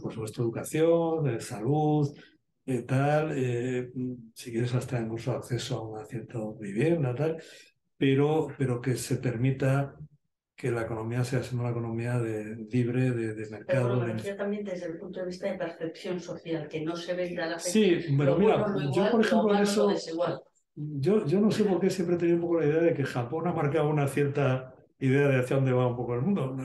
por supuesto, educación, salud, tal, si quieres hasta incluso acceso a una cierta vivienda, tal, pero que se permita que la economía sea una economía libre de mercado. Pero me refiero también desde el punto de vista de percepción social, que no se venda a la gente. Sí, pero lo mira, bueno, lo igual, yo por ejemplo lo en eso, desigual. yo no sé por qué siempre he tenido un poco la idea de que Japón ha marcado una cierta idea de hacia dónde va un poco el mundo.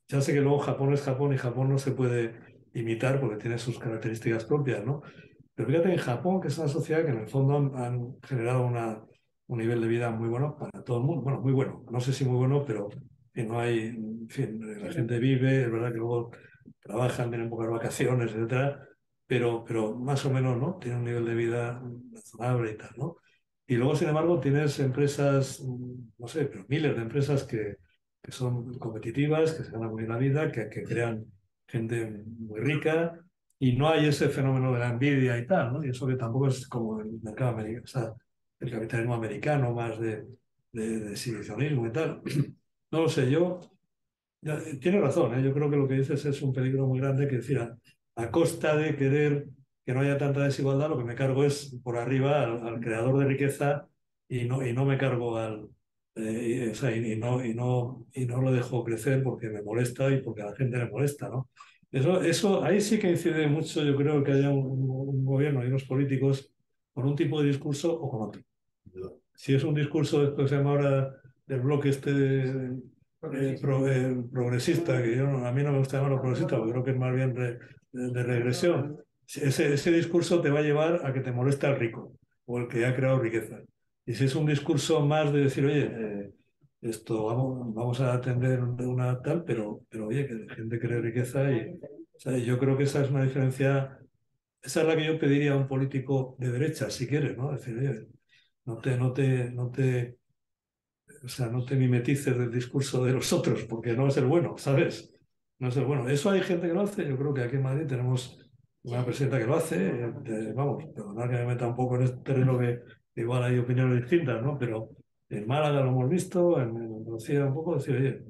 Ya sé que luego Japón es Japón y Japón no se puede imitar porque tiene sus características propias, ¿no? Pero fíjate, en Japón, que es una sociedad que en el fondo han generado un nivel de vida muy bueno para todo el mundo. Bueno, muy bueno. No sé si muy bueno, pero que no hay, en fin, la gente vive, es verdad que luego trabajan, tienen pocas vacaciones, etcétera, pero más o menos, ¿no?, tiene un nivel de vida razonable y tal, ¿no? Y luego, sin embargo, tienes empresas, no sé, pero miles de empresas que son competitivas, que se ganan muy bien la vida, que crean gente muy rica, y no hay ese fenómeno de la envidia y tal, ¿no? Y eso que tampoco es como el mercado americano, o sea, el capitalismo americano más de exhibicionismo y tal. No lo sé, tiene razón, ¿eh? Yo creo que lo que dices es un peligro muy grande, que decir, a costa de querer que no haya tanta desigualdad, lo que me cargo es por arriba al creador de riqueza y no me cargo o sea, y no lo dejo crecer porque me molesta y porque a la gente le molesta, ¿no? Eso ahí sí que incide mucho, yo creo, que haya un gobierno y unos políticos con un tipo de discurso o con otro. Si es un discurso, esto que se llama ahora del bloque progresista, que a mí no me gusta llamarlo progresista, porque creo que es más bien de regresión. Ese discurso te va a llevar a que te moleste al rico o el que ha creado riqueza. Y si es un discurso más de decir, oye, esto vamos a atender una tal, pero oye, que la gente cree riqueza o sea, yo creo que esa es una diferencia, esa es la que yo pediría a un político de derecha, si quieres, ¿no? Decir, oye, o sea, no te mimetices del discurso de los otros, porque no es el bueno, ¿sabes? No es el bueno. Eso hay gente que lo hace. Yo creo que aquí en Madrid tenemos una presidenta que lo hace. Vamos, perdonad que me meta un poco en este terreno que igual hay opiniones distintas, ¿no? Pero en Málaga lo hemos visto, en Andalucía un poco, decir, oye,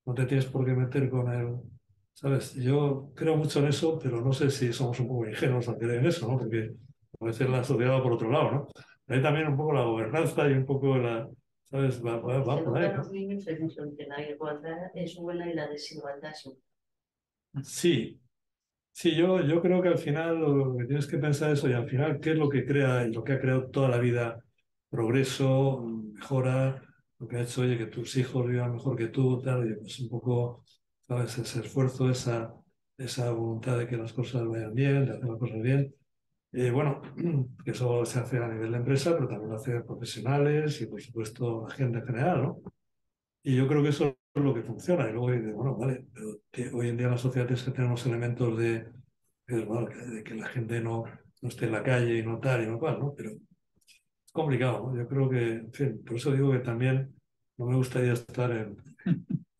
no te tienes por qué meter con el... ¿Sabes? Yo creo mucho en eso, pero no sé si somos un poco ingenuos al creer en eso, ¿no? Porque a veces la sociedad va por otro lado, ¿no? Hay también un poco la gobernanza y un poco ¿sabes? Va por ahí. Los niños es mucho que la igualdad es buena y la desigualdad es buena. Sí, sí, yo creo que al final lo que tienes que pensar es, oye, al final, ¿qué es lo que crea y lo que ha creado toda la vida? Progreso, mejora, lo que ha hecho, oye, que tus hijos vivan mejor que tú, tal, y pues un poco, ¿sabes? Ese esfuerzo, esa voluntad de que las cosas vayan bien, de hacer las cosas bien. Bueno, que eso se hace a nivel de empresa, pero también lo hacen profesionales y, por supuesto, la gente en general, ¿no? Y yo creo que eso es lo que funciona. Y luego dice, bueno, vale, pero hoy en día en la sociedad es que tenemos elementos bueno, de que la gente no no esté en la calle y no tal y no cual, ¿no? Pero es complicado, ¿no? Yo creo que, en fin, por eso digo que también no me gustaría estar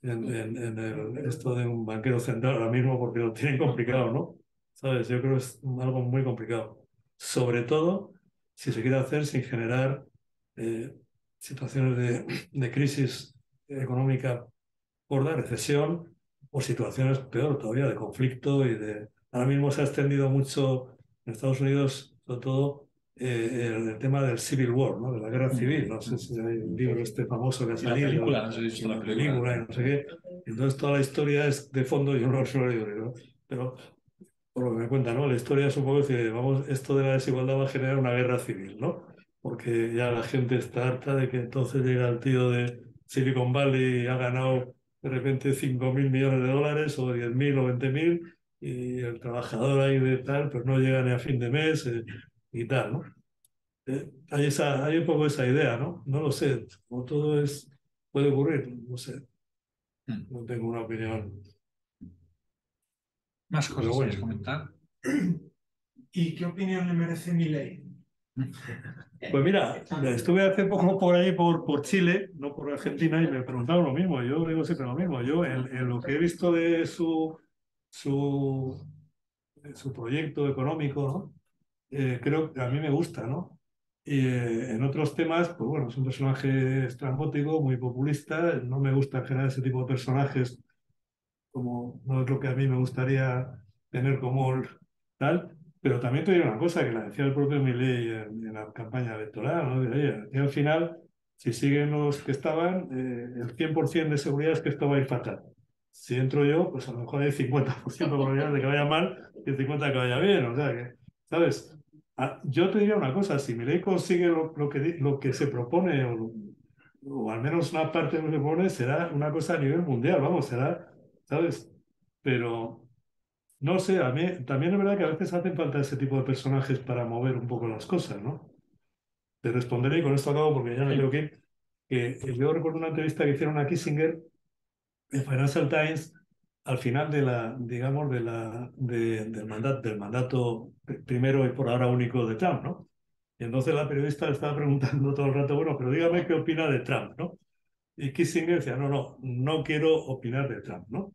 esto de un banquero central ahora mismo porque lo tienen complicado, ¿no? ¿Sabes? Yo creo que es algo muy complicado. Sobre todo si se quiere hacer sin generar eh, situaciones de crisis económica por la recesión o situaciones peor todavía de conflicto y de... Ahora mismo se ha extendido mucho en Estados Unidos, sobre todo, el tema del Civil War, ¿no? De la guerra civil. No sé si hay un libro este famoso que ha Y la salido, película, no sé si has visto y la la película. película y no sé qué. Entonces toda la historia es de fondo, yo no lo he leído, ¿no? Pero por lo que me cuenta, ¿no? La historia es un poco decir, vamos, esto de la desigualdad va a generar una guerra civil, ¿no? Porque ya la gente está harta de que entonces llega el tío de Silicon Valley y ha ganado de repente 5.000 millones de dólares o 10.000 o 20.000 y el trabajador ahí de tal, pues no llega ni a fin de mes y tal, ¿no? Hay un poco esa idea, ¿no? No lo sé, como todo es, puede ocurrir, no sé, no tengo una opinión, ¿Más pero cosas quieres bueno. comentar? ¿Y qué opinión le merece Milei? Pues mira, estuve hace poco por ahí, por Chile, no por Argentina, y me preguntaron lo mismo. Yo digo siempre lo mismo. Yo, en lo que he visto de su, su proyecto económico, ¿no? Creo que a mí me gusta, ¿no? Y en otros temas, pues bueno, es un personaje estrambótico, muy populista. No me gusta en general ese tipo de personajes, como no es lo que a mí me gustaría tener como tal. Pero también te digo una cosa, que la decía el propio Milei en la campaña electoral, ¿no? De, oye, y al final, si siguen los que estaban, el 100% de seguridad es que esto va a ir fatal. Si entro yo, pues a lo mejor hay 50% de probabilidad de que vaya mal y el 50% de que vaya bien. O sea que, ¿sabes? Yo te diría una cosa, si Milei consigue lo que se propone, o al menos una parte de lo que se propone, será una cosa a nivel mundial, vamos, será, ¿sabes? Pero no sé, a mí también es verdad que a veces hacen falta ese tipo de personajes para mover un poco las cosas, ¿no? Te responderé y con esto acabo porque ya me tengo que ir. Yo recuerdo una entrevista que hicieron a Kissinger en Financial Times al final de la, digamos, del mandato primero y por ahora único de Trump, ¿no? Y entonces la periodista le estaba preguntando todo el rato, bueno, pero dígame qué opina de Trump, ¿no? Y Kissinger decía, no quiero opinar de Trump, ¿no?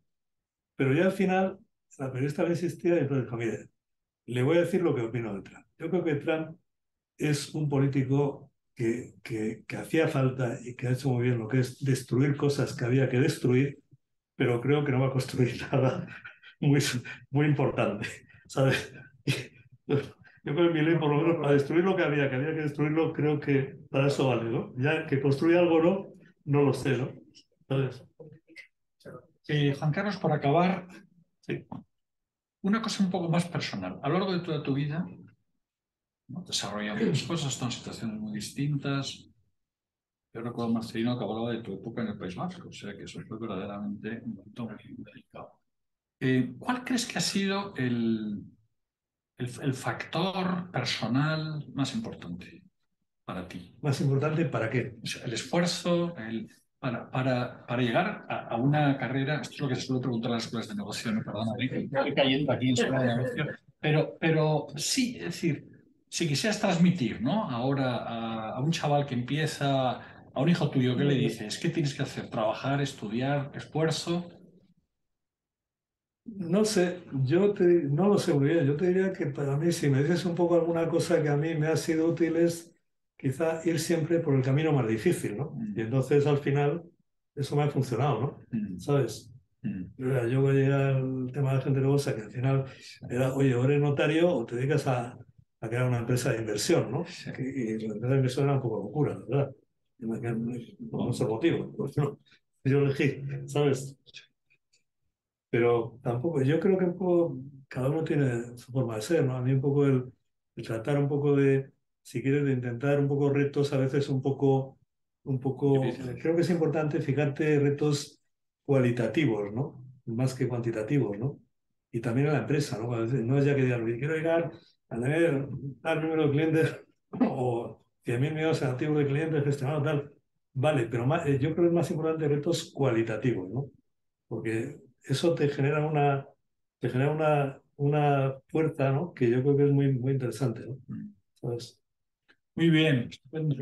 Pero ya al final la periodista le insistía y entonces dijo, mire, le voy a decir lo que opino de Trump. Yo creo que Trump es un político que hacía falta y que ha hecho muy bien lo que es destruir cosas que había que destruir, pero creo que no va a construir nada muy, muy importante, ¿sabes? Yo creo que Milei, por lo menos, para destruir lo que había que destruirlo, creo que para eso vale, ¿no? Ya que construya algo no, no lo sé, ¿no? ¿Sabes? Juan Carlos, para acabar, Sí. una cosa un poco más personal. A lo largo de toda tu vida, ¿no? Desarrollando muchas cosas, están en situaciones muy distintas. Yo recuerdo, Marcelino, que hablaba de tu época en el País Vasco, o sea que eso fue verdaderamente un momento muy delicado. ¿Cuál crees que ha sido el factor personal más importante para ti? Más importante, ¿para qué? O sea, el esfuerzo, para llegar a una carrera, esto es lo que se suele preguntar en las escuelas de negocio, ¿no? Perdóname, que estoy cayendo aquí en escuela de negocio, pero sí, es decir, si quisieras transmitir, ¿no? Ahora a un chaval que empieza, a un hijo tuyo, ¿qué le dices? ¿Qué tienes que hacer? ¿Trabajar, estudiar, esfuerzo? No sé, no lo sé muy bien. Yo te diría que para mí, si me dices un poco alguna cosa que a mí me ha sido útil, es quizá ir siempre por el camino más difícil, ¿no? Y entonces al final eso me ha funcionado, ¿no? ¿Sabes? Mira, yo llegué al tema de la gente de bolsa, que al final era, oye, o eres notario o te dedicas a crear una empresa de inversión, ¿no? Y la empresa de inversión era un poco locura, la ¿verdad? Por muchos motivos. Pues no, yo elegí, ¿sabes? Pero tampoco, yo creo que un poco cada uno tiene su forma de ser, ¿no? A mí un poco el tratar un poco de, si quieres, de intentar un poco retos, a veces Difícil. creo que es importante fijarte retos cualitativos, ¿no? Más que cuantitativos, ¿no? Y también en la empresa, ¿no? A veces no es ya que digan, "Oye, quiero llegar a tener tal número de clientes o 100.000 millones activos de clientes gestionados, tal. Vale, pero yo creo que es más importante retos cualitativos, ¿no? Porque eso te genera una fuerza, ¿no? Que yo creo que es muy, muy interesante, ¿no? ¿Sabes? Muy bien, estupendo.